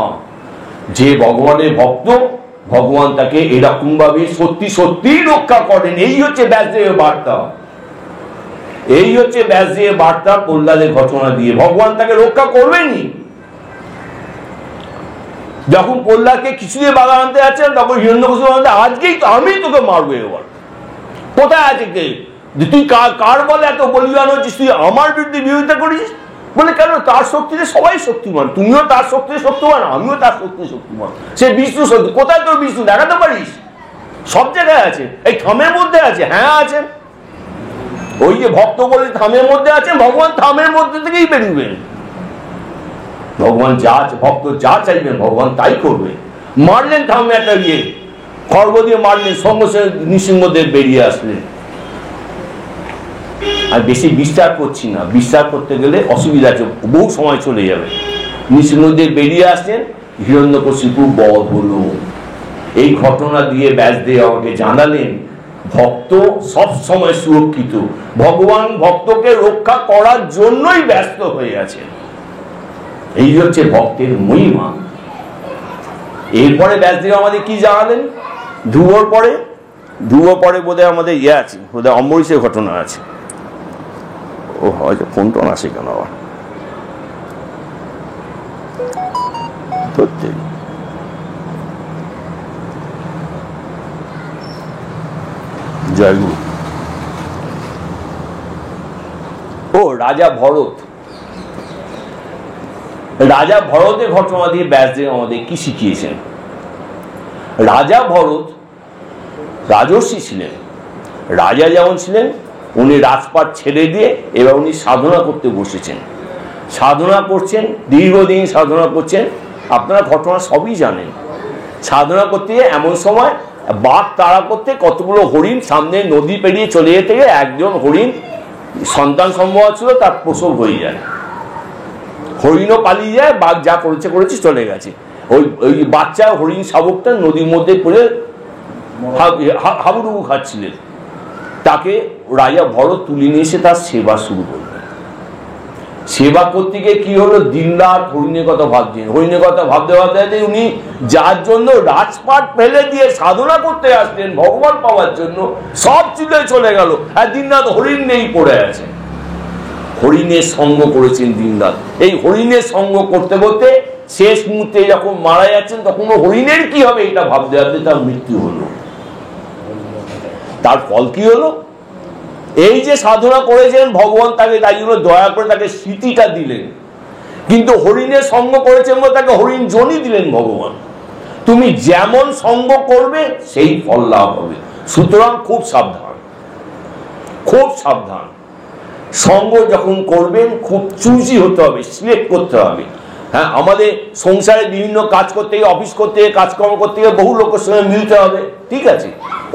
যে ভগবানের ভক্ত, ভগবান তাকে এরকম ভাবে সত্যি রক্ষা করেন। এই হচ্ছে ব্যাসদেবের বার্তা, এই হচ্ছে ব্যাসদেবের বার্তা। প্রহ্লাদের ঘটনা দিয়ে ভগবান তাকে রক্ষা করবেনই। যখন প্রহ্লাদকে কিছু দিয়ে বাধা আনতে যাচ্ছেন, তখন হিরণ্যকশিপু বলতে, আজকেই তো আমি তোকে মারবো। এবার কোথায় আছে কে? তুই কার বলে এত বলিদান হচ্ছিস? তুই আমার বিরোধিতা করিস? বলে কেন? তার শক্তিতে সবাই শক্তিমান, তুমিও তার শক্তিতে শক্তিমান, আমিও তার শক্তিতে শক্তিমান। সে বিষ্ণু শক্তি। কোথায় তোর বিষ্ণু? দেখাতে পারিস? সব জায়গায় আছে, এই থামের মধ্যে আছে। হ্যাঁ আছেন। ওই যে ভক্ত বলে থামের মধ্যে আছেন, ভগবান থামের মধ্যে থেকেই বেরোবেন। ভগবান ভক্ত যা চাইবেন ভগবান তাই করবে। মারলেন থামে একটা খড়গ দিয়ে মারলেন, সঙ্গে সঙ্গে নৃসিংহদেব বেরিয়ে আসলেন। আর বেশি বিস্তার করছি না, বিস্তার করতে গেলে অসুবিধা আছে, বহু সময় চলে যাবে। নৃসিংহদেব বেরিয়ে আসলেন, হিরণ্যকশিপু বধ হলো। এই ঘটনা দিয়ে ব্যাসদেব আমাকে জানালেন, ভক্ত সব সময় সুরক্ষিত, ভগবান ভক্তকে রক্ষা করার জন্যই ব্যস্ত হয়ে আছে। এই হচ্ছে ভক্তের মহিমা। এরপরে ব্যাসদেব আমাদের কি জানালেন? ধ্রুবর পরে বোধহয় আমাদের আছে, বোধহয় অম্বরীশের ঘটনা আছে। ও হয়তো ফোন টোন আসে কেন আবার ধরতে। জয়গুরু। ও রাজা ভরতের ঘটনা দিয়ে ব্যাসদেব আমাদের কি শিখিয়েছেন? রাজা ভরত রাজর্ষি ছিলেন। রাজা যেমন ছিলেন, উনি রাজপাট ছেড়ে দিয়ে এবার উনি সাধনা করতে বসেছেন। সাধনা করছেন, দীর্ঘদিন সাধনা করছেন। আপনারা ঘটনা সবই জানেন। সাধনা করতে এমন সময় বাঘ তাড়া করতে কতগুলো হরিণ সামনে নদী পেরিয়ে চলে যেতে গিয়ে একজন হরিণ সন্তান সম্ভব ছিল, তার প্রসব হয়ে যায়। হরিণও পালিয়ে যায়, বাঘ যা করেছে চলে গেছে। ওই বাচ্চা হরিণ শাবকটা নদীর মধ্যে পড়ে হাবুডুবু খাচ্ছিলেন। তাকে রাজা ভরত তুলে নিয়ে এসে তার সেবা শুরু করলেন। সেবা করতে গিয়ে কি হলো, দিনরাত হরিণের কথা ভাবছেন। হরিণের কথা ভাবতে ভাবতে উনি যার জন্য রাজপাট ফেলে দিয়ে সাধনা করতে আসলেন ভগবান পাওয়ার জন্য, সব চলে গেল। আর দিনরাত হরিণ নেই, পড়ে আছে। হরিণের সঙ্গ করেছেন দিনরাত। এই হরিণের সঙ্গ করতে করতে শেষ মুহূর্তে যখন মারা যাচ্ছেন, তখন হরিণের কি হবে এটা ভাবতে ভাবতে তার মৃত্যু হলো। তার ফল কি হলো? এই যে সাধনা করেছেন ভগবান তাকে তাই জন্য দয়া করে তাকে স্মৃতিটা দিলেন, কিন্তু হরিণের সঙ্গ করেছেন বলে তাকে হরিণ জনি দিলেন ভগবান। তুমি যেমন সঙ্গ করবে সেই ফল লাভ হবে। সুতরাং খুব সাবধান, খুব সাবধান। সঙ্গ যখন করবেন খুব চুজি হতে হবে, সিলেক্ট করতে হবে। হ্যাঁ, আমাদের সংসারে বিভিন্ন কাজ করতে গিয়ে, অফিস করতে গিয়ে, কাজকর্ম করতে গিয়ে বহু লোকের সঙ্গে মিলতে হবে, ঠিক আছে,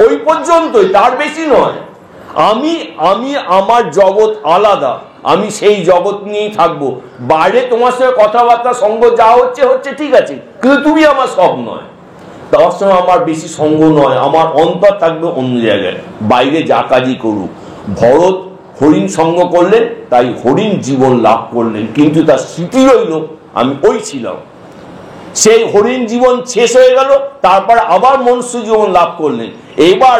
ওই পর্যন্তই, তার বেশি নয়। আমি আমার জগৎ আলাদা, আমি সেই জগৎ নিয়েই থাকবো। বাইরে তোমার সঙ্গে কথাবার্তা সঙ্গ যা হচ্ছে ঠিক আছে, কিন্তু তুমি আমার সব নয়। তার সঙ্গে আমার বেশি সঙ্গ নয়, আমার অন্তর থাকবে অন্য জায়গায়। বাইরে যা কাজই করুক, ভরত হরিণ সঙ্গ করলেন, তাই হরিণ জীবন লাভ করলেন, কিন্তু তার স্মৃতি রইল আমি ওই ছিলাম। সেই হরিণ জীবন শেষ হয়ে গেল, তারপর আবার মনুষ্য জীবন লাভ করলেন। এবার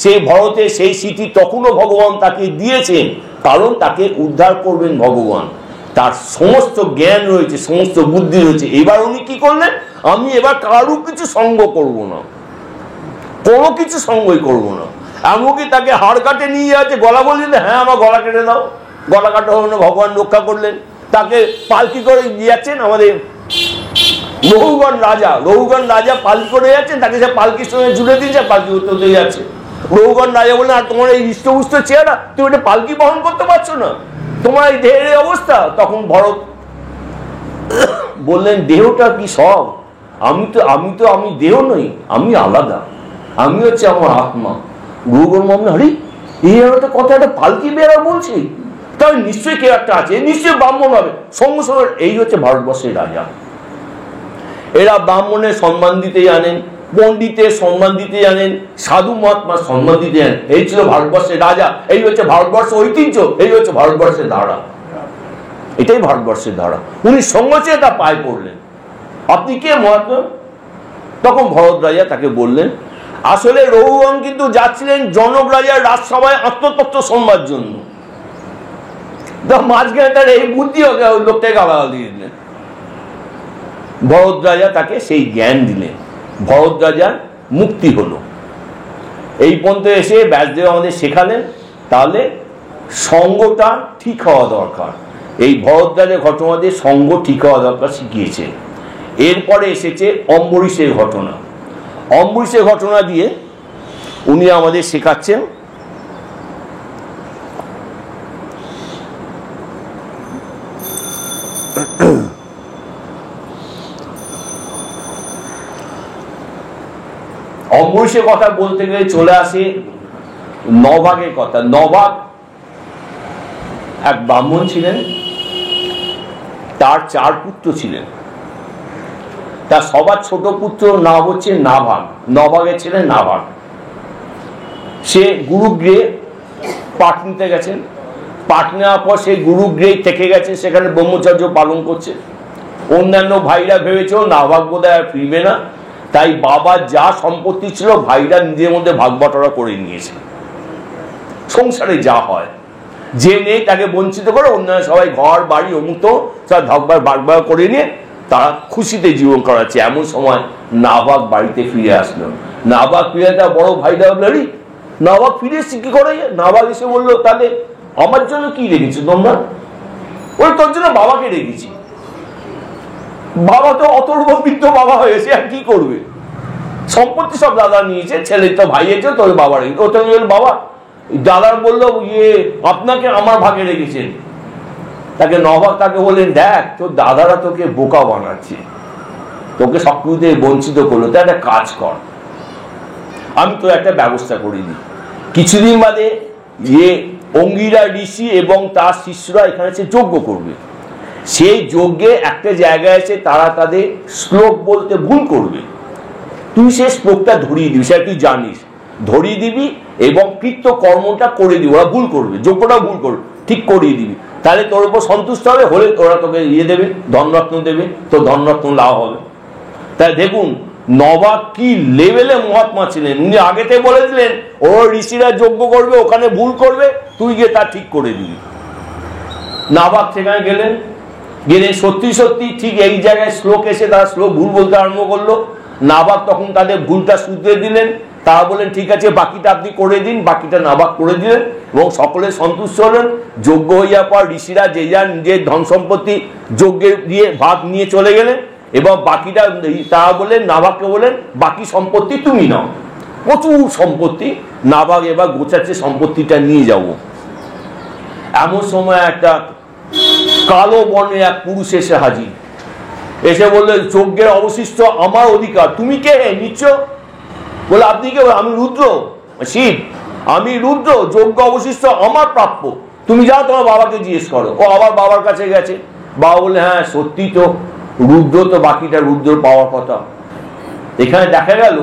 সেই ভরতের সেই স্মৃতি তখনও ভগবান তাকে দিয়েছেন, কারণ তাকে উদ্ধার করবেন ভগবান। তার সমস্ত জ্ঞান রয়েছে, সমস্ত বুদ্ধি রয়েছে। এবার উনি কি করলেন, আমি এবার কারো কিছু সঙ্গ করব না, কোনো কিছু সঙ্গই করব না। এমনকি তাকে হাড় কাটে নিয়ে যাচ্ছে, গলা বললেন হ্যাঁ আমার গলা কেটে দাও, গলা কাটা হলো না, ভগবান রক্ষা করলেন। তাকে পালকি করে যাচ্ছেন আমাদের রঘুগণ রাজা পালকি করে যাচ্ছেন, তাকে সে পালকির সঙ্গে জুড়ে দিয়েছে, পালকি উঠতে যাচ্ছে। রঘুগণ রাজা বললেন আর তোমার এই হৃষ্টপুষ্ট চেহারা, তুমি একটা পালকি বহন করতে পারছো না, তোমার এই দেহের অবস্থা। তখন ভরত বললেন দেহটা কি সব, আমি দেহ নই, আমি আলাদা, আমি হচ্ছে আমার আত্মা। রঘুগণ বললেন হরি এই একটা কথা, একটা পালকি বেড়া বলছি, তাহলে নিশ্চয়ই কেউ একটা আছে, নিশ্চয়ই ব্রাহ্মণ হবে। সঙ্গে সঙ্গে এই হচ্ছে ভারতবর্ষের রাজা। এরা ব্রাহ্মণের সম্মান দিতে জানেন, পণ্ডিতের সম্মান দিতে জানেন, সাধু মহাত্মার সম্মান দিতে জানেন। এই ছিল ভারতবর্ষের রাজা, এই হচ্ছে ভারতবর্ষের ঐতিহ্য, এই হচ্ছে ভারতবর্ষের ধারা, এটাই ভারতবর্ষের ধারা। উনি সঙ্গে চেয়ে তা পায়ে পড়লেন, আপনি কে মহাত্মা? তখন ভরত রাজা তাকে বললেন আসলে রঘুগণ কিন্তু যাচ্ছিলেন জনক রাজার রাজসভায় আত্মতত্ত্ব শোনবার জন্য। মাঝখানে তার এই বুদ্ধি লোকটাকে আলাদা দিয়ে দিলেন। ভরত রাজা তাকে সেই জ্ঞান দিলেন, ভরত রাজার মুক্তি হলো। এই পর্যন্ত এসে ব্যাসদেব আমাদের শেখালেন তাহলে সঙ্গটা ঠিক হওয়া দরকার। এই ভরত রাজার ঘটনাতে সঙ্গ ঠিক হওয়া দরকার শিখিয়েছে। এরপরে এসেছে অম্বরীশের ঘটনা। অম্বরীশের ঘটনা দিয়ে উনি আমাদের শেখাচ্ছেন অম্বরীশের কথা বলতে গেলে চলে আসে নভাগের কথা। নভাগ এক ব্রাহ্মণ ছিলেন, তার 4 পুত্র ছিলেন। তার সবার ছোট পুত্র নাম হচ্ছে নাভাগ, নভাগের ছেলে নাভাগ। সে গুরুগৃহে পাঠ নিতে গেছেন, পাঠ নেওয়ার পর সেই গুরুগৃহে থেকে গেছে, সেখানে ব্রহ্মচর্য পালন করছে। অন্যান্য ভাইরা ভেবেছে নাভাগ বোধহয় আর ফিরবে না, তাই বাবার যা সম্পত্তি ছিল ভাইরা নিজের মধ্যে ভাগ বাটোয়ারা করে নিয়েছে। সংসারে যা হয়, যে নেই তাকে বঞ্চিত করে অন্যান্য সবাই ঘর বাড়ি অমুক সব ধকবার ভাগ করে নিয়ে তারা খুশিতে জীবন করাচ্ছে। এমন সময় নাভাগ বাড়িতে ফিরে আসলো। নাভাগ ফিরে তার বড় ভাইরা বলল নাভাগ ফিরে এসছি কি করে? নাভাগ এসে বললো তাহলে আমার জন্য কি রেখেছো তোমরা? ওই তোর জন্য বাবাকে রেখেছি। বাবা তো অতর্বৃদ্ধ বাবা হয়েছে, আর কি করবে? সম্পত্তি সব দাদা নিয়েছে, ছেলে তো ভাই এসে তোর বাবা রেখেছে। ও তো বাবা দাদার বললো আপনাকে আমার ভাগে রেখেছেন। তাকে নবাব তাকে বললেন দেখ তোর দাদারা তোকে বোকা বানাচ্ছে, তোকে সবকিছুতে বঞ্চিত করলো, তো একটা কাজ কর, আমি তো একটা ব্যবস্থা করে দিই। কিছুদিন বাদে অঙ্গিরা ঋষি এবং তার শিষ্যরা এখানে এসে যজ্ঞ করবে। সেই যজ্ঞে একটা জায়গায় এসে তারা তাদের শ্লোক বলতে ভুল করবে, তুই সেই শ্লোকটা ধরিয়ে দিবি, সেটা তুই জানিস, ধরিয়ে দিবি এবং কৃত্য কর্মটা করে দিবি। ওরা ভুল করবে, যজ্ঞটা ভুল করবে, ঠিক করিয়ে দিবি, তাহলে তোর উপর সন্তুষ্ট হবে, হলে ওরা তোকে দেবে, ধনরত্ন দেবে, তোর ধনরত্ন লাভ হবে। তাই দেখুন নবাব কি লেভেলে মহাত্মা ছিলেন। উনি আগেতে বলে দিলেন ও ঋষিরা যজ্ঞ করবে, ওখানে ভুল করবে, তুই গিয়ে তা ঠিক করে দিবি। নবাব সেখানে গেলে সত্যি সত্যি ঠিক এই জায়গায় শ্লোক এসে তারা শ্লোক ভুল বলতে আরম্ভ করলো। নবাব তখন তাদের ভুলটা শুধরে দিলেন। তারা বললেন ঠিক আছে বাকিটা আপনি করে দিন, বাকিটা নবাব করে দিলেন এবং সকলে সন্তুষ্ট হলেন। যজ্ঞ হয়ে যাওয়ার পর ঋষিরা যে যার নিজের ধন সম্পত্তি যজ্ঞে দিয়ে ভাগ নিয়ে চলে গেলেন এবং বাকিটা তারা বললেন নবাবকে বললেন বাকি সম্পত্তি তুমি নাও। প্রচুর সম্পত্তি, নবাব এবার গোছাচ্ছে সম্পত্তিটা নিয়ে যাব। এমন সময় একটা কালো বর্ণের এক পুরুষ এসে হাজির, এসে বললে যজ্ঞের অবশিষ্ট আমার অধিকার, তুমি কে নিচ্ছ? বলে আপনি কে? আমি রুদ্র, শিব, আমি রুদ্র, যজ্ঞ অবশিষ্ট আমার প্রাপ্য, তুমি যাও তোমার বাবাকে জিজ্ঞেস করো। ও আবার বাবার কাছে গেছে, বাবা বলে হ্যাঁ সত্যি তো রুদ্র, তো বাকিটা রুদ্র পাওয়ার কথা। এখানে দেখা গেল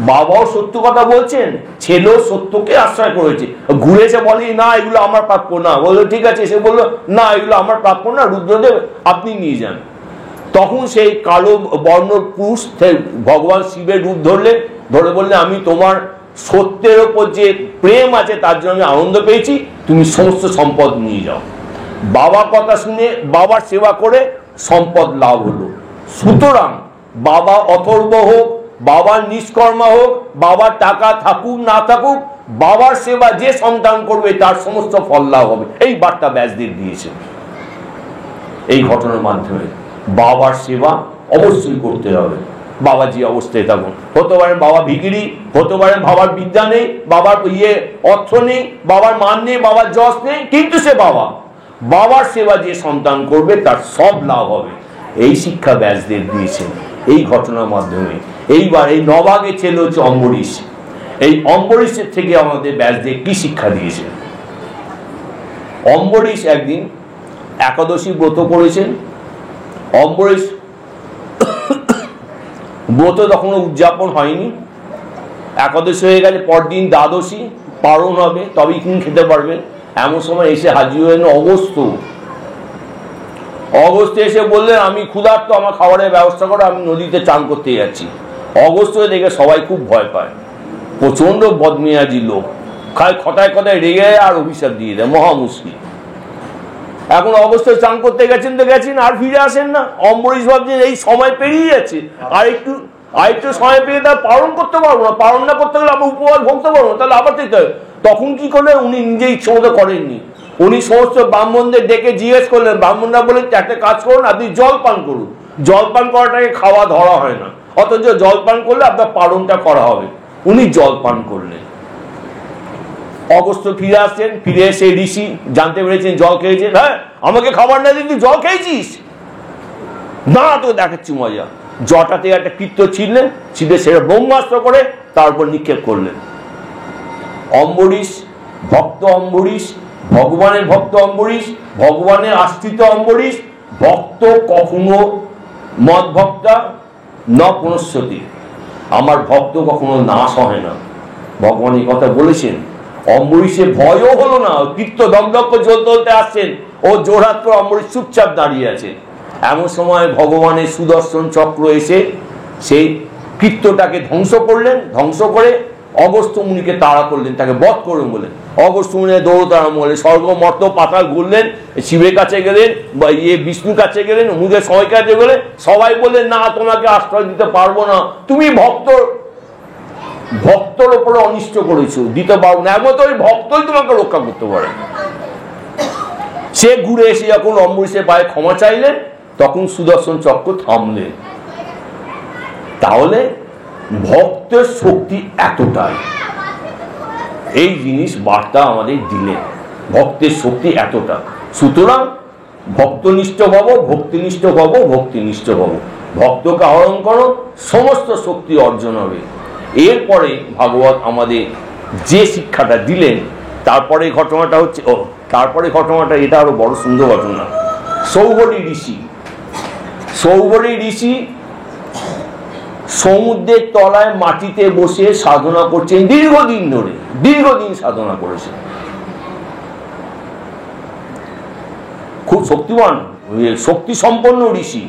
বাবাও সত্য কথা বলছেন, ছেলেও সত্যকে আশ্রয় করেছে। ঘুরে এসে বলে না এগুলো আমার প্রাপ্য না, বললো ঠিক আছে। এসে বললো না এগুলো আমার প্রাপ্য না, রুদ্রদেব আপনি নিয়ে যান। তখন সেই কালো বর্ণ পুরুষ ভগবান শিবের রূপ ধরলেন, ধরে বললেন আমি তোমার সত্যের ওপর যে প্রেম আছে তার জন্য আমি আনন্দ পেয়েছি, তুমি সমস্ত সম্পদ নিয়ে যাও। বাবার কথা শুনে বাবার সেবা করে সম্পদ লাভ হলো। সুতরাং বাবা অথর্ব হোক, বাবার নিষ্কর্মা হোক, বাবার টাকা থাকুক না থাকুক, বাবার সেবা যে সন্তান করবে তার সমস্ত ফল লাভ হবে। এই বার্তা ব্যাসদেব দিয়েছে এই ঘটনার মাধ্যমে। বাবার সেবা অবশ্যই করতে হবে। বাবা যে অবস্থায় থাকুন, হতে পারে বাবা ভিখিরি, হতে পারে বাবার বিদ্যা নেই, বাবার অর্থ নেই, বাবার মান নেই, বাবার যশ নেই, কিন্তু সে বাবা। বাবার সেবা যে সন্তান করবে তার সব লাভ হবে। এই শিক্ষা ব্যাসদেব দিয়েছেন এই ঘটনার মাধ্যমে। এইবার এই নবাগের ছেলে হচ্ছে অম্বরীশ। এই অম্বরীশের থেকে আমাদের ব্যাসদেব কি শিক্ষা দিয়েছেন? অম্বরীশ একদিন একাদশী ব্রত করেছেন। অম্বরীশ ব্রত তখন উদযাপন হয়নি, একাদশী হয়ে গেছে, পরদিন দ্বাদশী পারণ হবে, তবেই কিন খেতে পারবেন। এমন সময় এসে হাজির হলেন অগস্ত্য। অগস্ত্য এসে বললেন আমি ক্ষুধার্ত, আমার খাবারের ব্যবস্থা করো, আমি নদীতে চান করতে যাচ্ছি। অগস্ত্য দেখে সবাই খুব ভয় পায়, প্রচন্ড বদমেজাজি লোক, খায় কথায় কথায় রেগে আর অভিশাপ দিয়ে দেয়, মহা মুশকিল। এখন অগস্ত্য চান করতে গেছেন তো গেছেন, আর ফিরে আসেন না। অম্বরীশ ভাবছেন এই সময় পেরিয়ে যাচ্ছে, আরেকটু সময় পেয়ে তার পালন করতে পারবো না, পালন না করতে গেলে আমরা উপবাস ভুগতে পারবো না, তাহলে আবার যেতে হবে। তখন কি করলেন, উনি নিজে ইচ্ছে মতো করেননি, উনি সমস্ত ব্রাহ্মণদের ডেকে জিজ্ঞেস করলেন। ব্রাহ্মণরা বলেন একটা কাজ করুন, আপনি জল পান করুন। জল পান করাটাকে খাওয়া ধরা হয় না, অথচ জল পান করলে আপনার পালনটা করা হবে। উনি জল পান করলেন। অগস্ত্য ফিরে আসছেন, ফিরে এসে ঋষি জানতে পেরেছেন জল খেয়েছেন। হ্যাঁ আমাকে খাবার না দিয়ে তুই জল খেয়েছিস, না তো দেখাচ্ছি মজা। জটাতে একটা কীর্ত ছিঁড়লেন, ছিঁড়ে সেটা ব্রহ্মাস্ত্র করে তারপর নিক্ষেপ করলেন। অম্বরীশ ভক্ত, অম্বরীশ ভগবানের ভক্ত, অম্বরীশ ভগবানের আশ্রিত, অম্বরীশ ভক্ত কখনো মদ ভক্তা ন পুনঃস্বতি, আমার ভক্ত কখনো নাশ হয় না, ভগবান এই কথা বলেছেন। অম্বরীশের ভয়ও হলো না, কীর্ত দগ্ধ জ্বলতে আসছেন, ও জোরহাত করে অম্বরীশ চুপচাপ দাঁড়িয়ে আছে। এমন সময় ভগবানের সুদর্শন চক্র এসে সেই কীর্তটাকে ধ্বংস করলেন, ধ্বংস করে অগস্ত্য মুনিকে তাড়া করলেন, তাকে বধ করবেন বলে। অগস্ত্য মুনি দৌড়তে আরম্ভ করলেন, স্বর্গ মর্ত পাতাল ঘুরলেন, শিবের কাছে গেলেন বা বিষ্ণুর কাছে গেলেন, মুখে সবাই কাছে গেলেন। সবাই বললেন না তোমাকে আশ্রয় দিতে পারবো না, তুমি ভক্তর উপরে অনিষ্ট করেছো, দিতে পারবো না, একমাত্র ওই ভক্তই তোমাকে রক্ষা করতে পারে। সে ঘুরে এসে যখন অম্বরীশের পায়ে ক্ষমা চাইলেন, তখন সুদর্শন চক্র থামলেন। তাহলে ভক্তের শক্তি এতটাই, এই জিনিস বার্তা আমাদের দিলেন, ভক্তের শক্তি এতটা। সুতরাং ভক্তনিষ্ঠ ভাবো, ভক্তিনিষ্ঠ ভাবো, ভক্তিনিষ্ঠ ভাবো, ভক্তকে আহরণ করো, সমস্ত শক্তি অর্জন হবে। এরপরে ভাগবত আমাদের যে শিক্ষাটা দিলেন, তারপরে ঘটনাটা হচ্ছে এটা আরো বড় সুন্দর ঘটনা। সৌবরী ঋষি সমুদ্রের তলায় মাটিতে বসে সাধনা করছেন দীর্ঘদিন সাধনা করেছেন। খুব শক্তিমান, শক্তি সম্পন্ন ঋষি।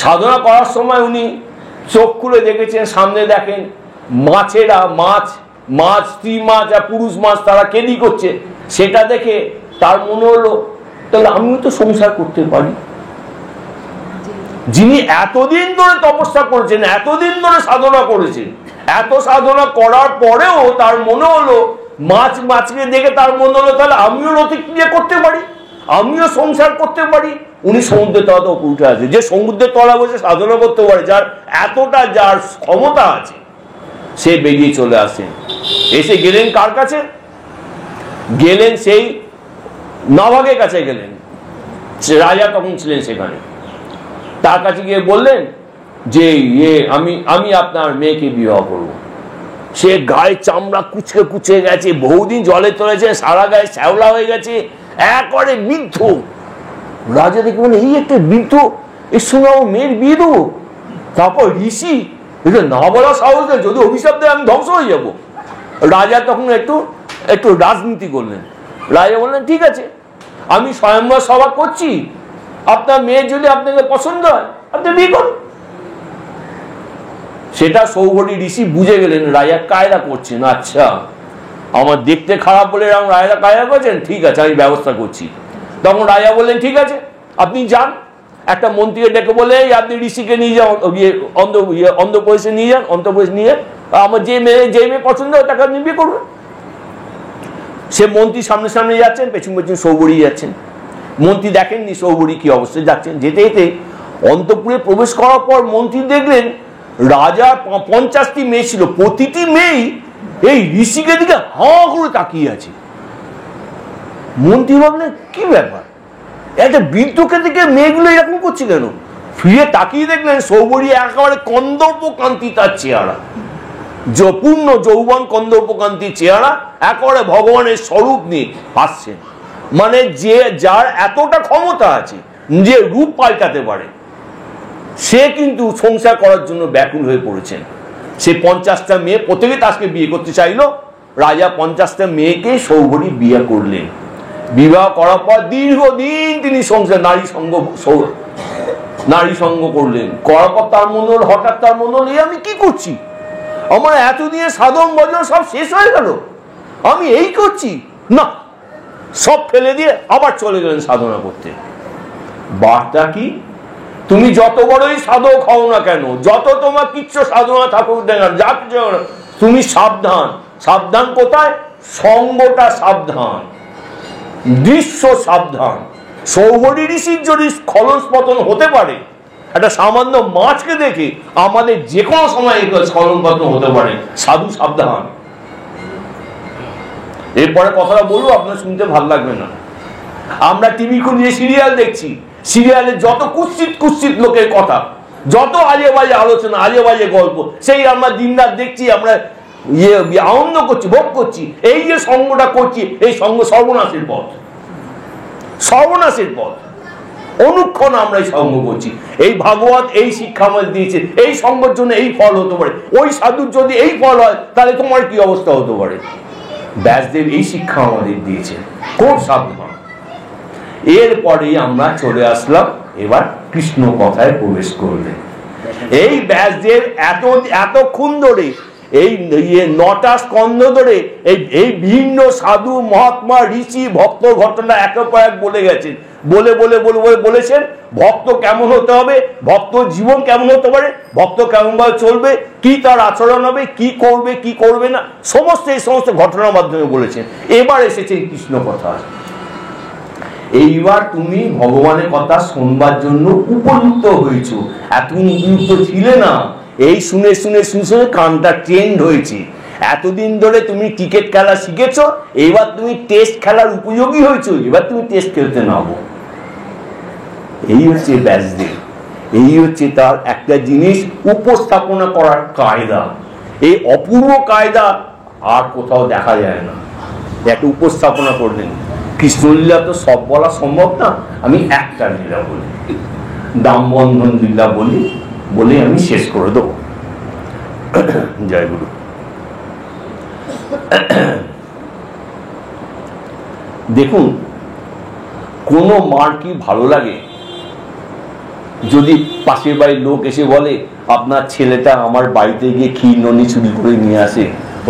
সাধনা করার সময় উনি চোখ খুলে দেখেছেন, সামনে দেখেন মাছেরা, মাছ স্ত্রী মাছ আর পুরুষ মাছ তারা কেলি করছে। সেটা দেখে তার মনে হলো তাহলে আমিও তো সংসার করতে পারি। যিনি এতদিন ধরে তপস্যা করেছেন, এতদিন ধরে সাধনা করেছেন, এত সাধনা করার পরেও তার মনে হলো মাছকে দেখে তার মনে হলো তাহলে আমিও রতিক্রিয়া করতে পারি, আমিও সংসার করতে পারি। উনি সমুদ্রের তলাতে উঠে আছে, যে সমুদ্রের তলা বসে সাধনা করতে পারে, যার ক্ষমতা আছে, সে বেরিয়ে চলে আসেন। এসে গেলেন কার কাছে? গেলেন সেই নবাগের কাছে গেলেন, রাজা তখন ছিলেন সেখানে। তার কাছে গিয়ে বললেন যে আমি আপনার মেয়েকে বিবাহ করব। সে গায়ে চামড়া কুচকে গেছে, বহুদিন জলে চলেছে, সারা গায়ে শ্যাওলা হয়ে গেছে, একবারে বৃদ্ধ। রাজা দেখে বলে এই একটা বৃদ্ধ, এর সঙ্গে আমার মেয়ের বিয়ে দেবো? তারপর ঋষি না বলার সাহস নেই, যদি অভিশাপ দেয় আমি ধ্বংস হয়ে যাব। রাজা তখন একটু একটু রাজনীতি করলেন। রাজা বললেন ঠিক আছে, আমি স্বয়ংবর সভা করছি, আপনার মেয়ে যদি আপনাকে পছন্দ হয় আপনি বিয়ে করুন। সেটা সৌভরী ঋষি বুঝে গেলেন রাজা কায়দা করছেন। আচ্ছা, আমার দেখতে খারাপ বলে এরকম রাজা কায়দা করছেন, ঠিক আছে আমি ব্যবস্থা করছি। তখন রাজা বললেন ঠিক আছে আপনি যান, একটা মন্ত্রীকে ডেকে বলে আপনি ঋষিকে নিয়ে যান, অন্ধ্রপ্রদেশে নিয়ে যান, অন্ধ্রপ্রদেশ নিয়ে আমার যে মেয়ে পছন্দ হয় তাকে আপনি বিয়ে করবেন। সে মন্ত্রী সামনে সামনে যাচ্ছেন, পেছন পেছন সৌভরী যাচ্ছেন। মন্ত্রী দেখেননি সৌভরী কি অবস্থায় যাচ্ছেন। যেতে যেতে অন্তঃপুরে প্রবেশ করার পর মন্ত্রী দেখলেন রাজার 50টি মেয়ে ছিল, প্রতিটি মেয়েই এই ঋষিকে দিকে হাঁ করে তাকিয়ে আছে। মন্ত্রী ভাবলেন কি ব্যাপার, একটা বৃদ্ধকে দিকে মেয়েগুলো এরকম করছে কেন? ফিরে তাকিয়ে দেখলেন সৌভরী একেবারে কন্দর্প কান্তি তার চেহারা, পূর্ণ যৌবন কন্দর্প কান্তির চেহারা, একেবারে ভগবানের স্বরূপ নিয়ে হাসছেন। মানে যে যার এতটা ক্ষমতা আছে যে রূপ পাল্টাতে পারে, সে কিন্তু সংসার করার জন্য ব্যাকুল হয়ে পড়েছেন। সে 50টা মেয়ে প্রত্যেকে তাকে বিয়ে করতে চাইল। রাজা 50টা মেয়েকে সৌভরী বিয়ে করলেন। বিবাহ করার পর দীর্ঘদিন তিনি সংসার নারী সঙ্গ করলেন। করার পর তার মনে হল, হঠাৎ তার মনে হল আমি কি করছি, আমার এতদিনের সাধন ভজন সব শেষ হয়ে গেল, আমি এই করছি না, সব ফেলে দিয়ে আবার চলে গেলেন সাধনা করতে। বার্তা কি, তুমি যত বড়ই সাধক হও না কেন, যত তোমার কিচ্ছু সাধনা থাকুক না যা কিছু, তুমি সাবধান। সাবধান কোথায়? সঙ্গটা সাবধান, দৃশ্য সাবধান। সৌভরী ঋষির যদি স্খলন পতন হতে পারে, একটা সামান্য মাছকে দেখে আমাদের যে কোনো সময় স্খলন পতন হতে পারে। সাধু সাবধান। এরপরে কথাটা বলবো, আপনার শুনতে ভালো লাগবে না। আমরা টিভি খুলে সিরিয়াল দেখছি, সিরিয়ালে যত কুৎসিত লোকের কথা, যত আজে বাজে আলোচনা, আজে বাজে গল্প, সেই আমরা দিনরাত দেখছি, আমরা আনন্দ করছি, ভোগ করছি। এই যে সঙ্গটা করছি, এই সঙ্গ সর্বনাশের পথ, সর্বনাশের পথ। অনুক্ষণ আমরা এই সঙ্গ করছি। এই ভাগবত এই শিক্ষা আমাদের দিয়েছে, এই সঙ্গের জন্য এই ফল হতে পারে। ওই সাধুর যদি এই ফল হয় তাহলে তোমার কি অবস্থা হতে পারে? ব্যাসদেব এই শিক্ষা আমাদের দিয়েছেন, খুব সাবধান। এরপরে আমরা চলে আসলাম এবার কৃষ্ণ কথায় প্রবেশ করলে। এই ব্যাসদেব এতক্ষণ ধরে এই 9টা স্কন্ধ ধরে এই ভিন্ন সাধু মহাত্মা ঋষি ভক্ত ঘটনা একের পর এক বলে গেছেন। বলেছেন ভক্ত কেমন হতে হবে, ভক্ত জীবন কেমন হতে পারে, ভক্ত কেমন ভাবে চলবে, কি তার আচরণ হবে, কি করবে কি করবে না, এই সমস্ত ঘটনার মাধ্যমে বলেছেন। এবার এসেছে কৃষ্ণ কথা। এইবার তুমি ভগবানের কথা শুনবার জন্য উপযুক্ত হয়েছ। এতদিন উপযুক্ত ছিলে না, এই শুনে কানটা ট্রেন্ড হয়েছে। এতদিন ধরে তুমি ক্রিকেট খেলা শিখেছ, এবার তুমি টেস্ট খেলার উপযোগী হয়েছ, এবার তুমি টেস্ট খেলতে নামো। এই হচ্ছে ব্যাসদেব, এই হচ্ছে তার একটা জিনিস উপস্থাপনা করার কায়দা। এই অপূর্ব কায়দা আর কোথাও দেখা যায় না। একটা উপস্থাপনা করলেন। কৃষ্ণলীলা তো সব বলা সম্ভব না, আমি একটা লীলা বলি, দামবন্ধন লীলা বলে আমি শেষ করে দেবো। জয় গুরু। দেখুন, কোন মার কি ভালো লাগে যদি পাশের বাড়ির লোক এসে বলে আপনার ছেলেটা আমার বাড়িতে গিয়ে ক্ষীর ননি চুরি করে নিয়ে আসে,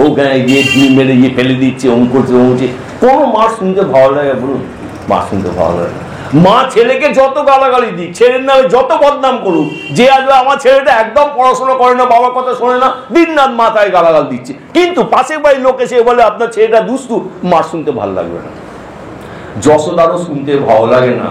ওখানে গিয়ে ঢিল মেরে গিয়ে ফেলে দিচ্ছে, অঙ্ক করছে অঙ্কছে। কোন মার শুনতে ভালো লাগে বলুন? মা শুনতে ভালো লাগে। মা ছেলেকে যত গালাগালি দিক, ছেলের নামে যত বদনাম করুক, যে আসবে আমার ছেলেটা একদম পড়াশোনা করে না, বাবার কথা শোনে না, দিন রাত মাথায় গালাগাল দিচ্ছে, কিন্তু পাশের বাড়ির লোক এসে বলে আপনার ছেলেটা দুষ্টু, মার শুনতে ভালো লাগবে না। যশোদারও শুনতে ভালো লাগে না।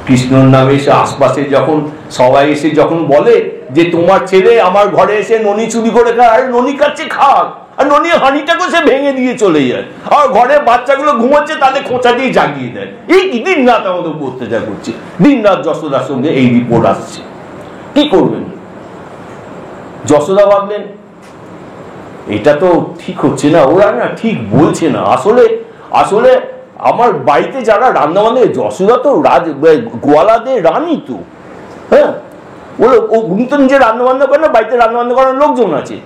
কৃষ্ণর নামে এসে আশপাশে যখন সবাই এসে যখন বলে যে তোমার ছেলে আমার ঘরে এসে ননি চুরি করে খায়, আরে ননি কাচ্ছে খাক, আর ননি হাঁড়িটাকে সে ভেঙে দিয়ে চলে যায়, আর ঘরে বাচ্চাগুলো ঘুমাচ্ছে তাদের খোঁচা দিয়ে জাগিয়ে দেয়। এই কি দিন রাত আমাদের অত্যাচার করছে, দিন রাত যশোদার সঙ্গে এই রিপোর্ট আসছে। কি করবেন? যশোদা ভাবলেন এটা তো ঠিক হচ্ছে না, ওরা না ঠিক বলছে না। আসলে আমার বাড়িতে যারা রান্না বান্না, যশোদা তো গোয়ালাদের রানী তো, হ্যাঁ, উনি তো নিজে রান্না বান্না করে না, বাড়িতে রান্না বান্না করার লোকজন আছে।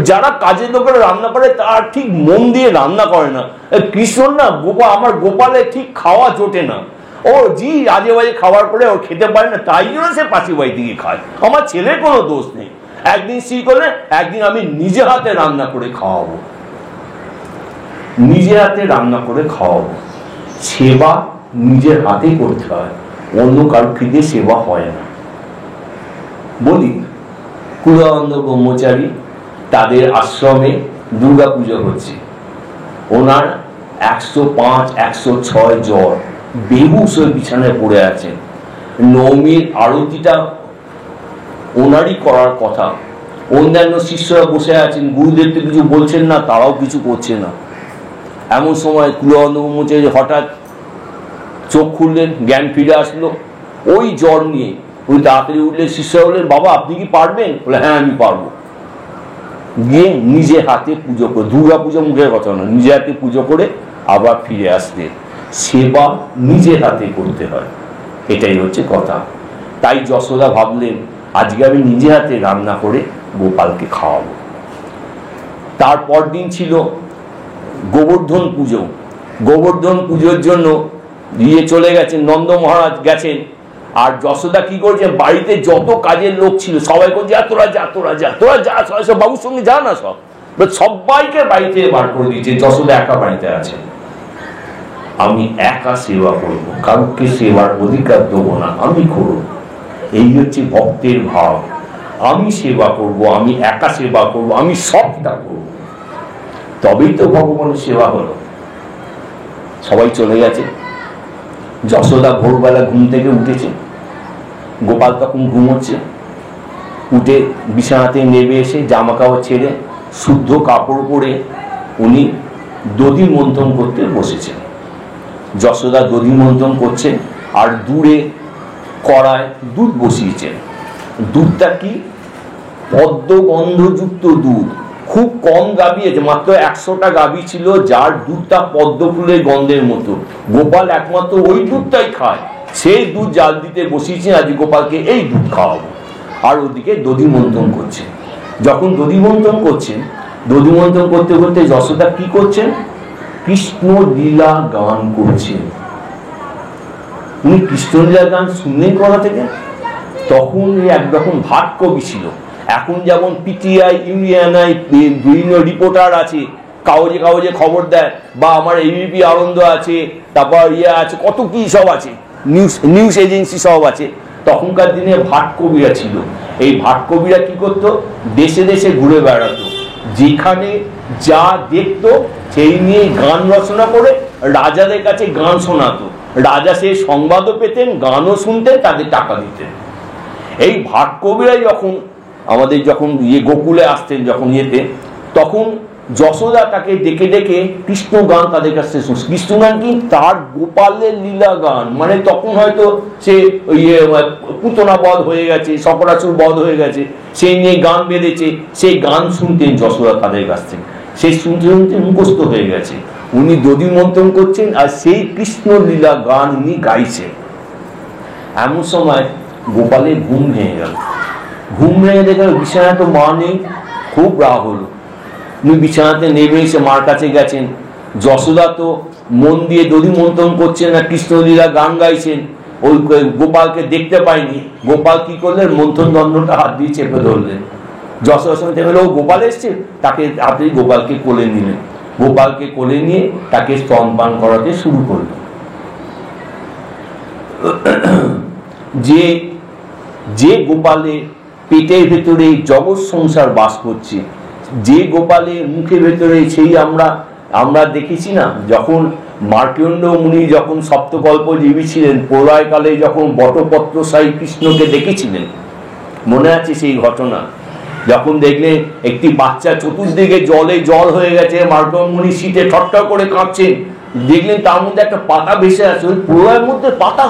যারা কাজের লোকেরা রান্না করে তার ঠিক মন দিয়ে রান্না করে না। কৃষ্ণ না আমার গোপালে ঠিক খাওয়া জোটে না, ও জি আজে বাজে খাবার করে ও খেতে পারে না, তাই জন্য সে পাশে বাড়ি থেকে খায়। আমার ছেলের কোনো দোষ নেই। একদিন স্থির করলে একদিন আমি নিজে হাতে রান্না করে খাওয়াবো, নিজে হাতে রান্না করে খাওয়াবো। সেবা নিজের হাতে করতে হয়, অন্য কারোর থেকে সেবা হয় না। বলি কুলানন্দ ব্রহ্মচারী তাদের আশ্রমে দুর্গা পুজো হচ্ছে, ওনার 105 106 জ্বর, বেহুশ হয়ে বিছানায় পড়ে আছেন। নবমীর আরতিটা ওনারই করার কথা, অন্যান্য শিষ্যরা বসে আছেন, গুরুদেব তো কিছু বলছেন না, তারাও কিছু করছে না। এমন সময় কুলানন্দ ব্রহ্মচারী হঠাৎ চোখ খুললেন, জ্ঞান ফিরে আসলো। ওই জ্বর নিয়ে উনি তাড়াতাড়ি উঠলেন, শিষ্যরা বললেন বাবা আপনি কি পারবেন? বলে হ্যাঁ আমি পারবো। গিয়ে নিজে হাতে পুজো করে, দুর্গা পুজো মুখের কথা না, নিজে হাতে পুজো করে আবার ফিরে আসতে। সেবা নিজে হাতে করতে হয়, এটাই হচ্ছে কথা। তাই যশোদা ভাবলেন আজকে আমি নিজে হাতে রান্না করে গোপালকে খাওয়াবো। তারপর দিন ছিল গোবর্ধন পুজো। গোবর্ধন পুজোর জন্য দিয়ে চলে গেছেন, নন্দ মহারাজ গেছেন। আর যশোদা কি করছে, বাড়িতে যত কাজের লোক ছিল সবাই করছে তোরা যা তোরা যা তোরা যা, সব বাবুর সঙ্গে যা না, সবাইকে বাড়িতে বার করে দিয়েছে। যশোদা একা বাড়িতে আছে, আমি একা সেবা করব, কাউকে সেবার অধিকার দেবো না, আমি করব। এই হচ্ছে ভক্তের ভাব, আমি সেবা করব, আমি একা সেবা করব, আমি সবটা করব, তবেই তো ভগবানের সেবা হলো। সবাই চলে গেছে। যশোদা ভোরবেলা ঘুম থেকে উঠেছে, গোপাল তখন ঘুমোচ্ছে। উঠে বিছানাতে নেমে এসে জামা কাপড় ছেড়ে শুদ্ধ কাপড় পরে উনি দধি মন্থন করতে বসেছেন। যশোদা দধি মন্থন করছেন আর দূরে কড়ায় দুধ বসিয়েছেন। দুধটা কি? পদ্মগন্ধযুক্ত দুধ, খুব কম গাভী আছে, মাত্র 100টা গাভী ছিল, যার দুধটা পদ্ম ফুলের গন্ধের মতো। গোপাল একমাত্র ওই দুধটাই খায়, সেই দুধ জাল দিতে বসিয়েছেন, আজ গোপালকে এই দুধ খাওয়াবো। আর ওদিকে দধি মন্থন করছেন। যখন দধি মন্থন করছেন, দধি মন্থন করতে করতে যশোদা কি করছেন? কৃষ্ণ লীলা গান করছেন। উনি কৃষ্ণ লীলা গান শুনলেন কোথা থেকে? তখন একরকম ভাট কবি ছিল। এখন যেমন পিটিআই, ইউনিয়নাই বিভিন্ন রিপোর্টার আছে, কাগজে কাগজে খবর দেয়, বা আমার এবিপি আনন্দ আছে, তারপর আছে, কত কি সব আছে, নিউজ এজেন্সি সব আছে। তখনকার দিনে ভাট কবিরা ছিল। এই ভাট কবিরা কি করতো? দেশে দেশে ঘুরে বেড়াতো, যেখানে যা দেখতো সেই নিয়ে গান রচনা করে রাজাদের কাছে গান শোনাতো। রাজা সেই সংবাদও পেতেন, গানও শুনতেন, তাদের টাকা দিতেন। এই ভাট কবিরা যখন আমাদের গোকুলে আসতেন, যখন তখন যশোদা তাকে ডেকে ডেকে কৃষ্ণ গান তাদের কাছে শুনছে। কৃষ্ণ গান কি? তার গোপালের লীলা গান। মানে তখন হয়তো সে পুতনা বধ হয়ে গেছে, সকরাসুর বধ হয়ে গেছে, সেই নিয়ে গান বেঁধেছে, সেই গান শুনতেন যশোদা তাদের কাছ থেকে। সেই শুনতে শুনতে মুখস্থ হয়ে গেছে। উনি দধি মন্থন করছেন আর সেই কৃষ্ণ লীলা গান উনি গাইছেন। এমন সময় গোপালের ঘুম ভেঙে গেল। ঘুম ভেঙে দেখে বিছানায় তো মা নেই, খুব রাগ হলো। উনি বিছানাতে নেমে এসে মার কাছে গেছেন। যশোদা তো মন দিয়ে দধি মন্থন করছেন আর কৃষ্ণলীলা গান গাইছেন, ওই গোপালকে দেখতে পায়নি। গোপাল কি করলেন? মন্থন দণ্ডটা হাত দিয়ে চেপে ধরলেন। যশোদার সঙ্গে দেখে ও গোপাল এসছে, তাকে আপনি গোপালকে কোলে নিলেন। গোপালকে কোলে নিয়ে তাকে স্তনপান করাতে শুরু করলেন। যে গোপালে পেটের ভেতরে জগৎ সংসার বাস করছে, যে গোপালের মুখের ভেতরে, সেই আমরা দেখেছি না, যখন মার্কণ্ড মুনি যখন সপ্তকল্পজীবী ছিলেন, প্রলয়কালে যখন বটপত্রশায়ী কৃষ্ণকে দেখেছিলেন, মনে আছে সেই ঘটনা? যখন দেখলেন একটি বাচ্চা চতুর্দিকে জলে জল হয়ে গেছে, মার্কণ্ড মুনি শীতে ঠট্টর করে কাঁপছেন, দেখলেন তার মধ্যে একটা পাতা ভেসে আছে। ওই প্রলয়ের মধ্যে পাতা,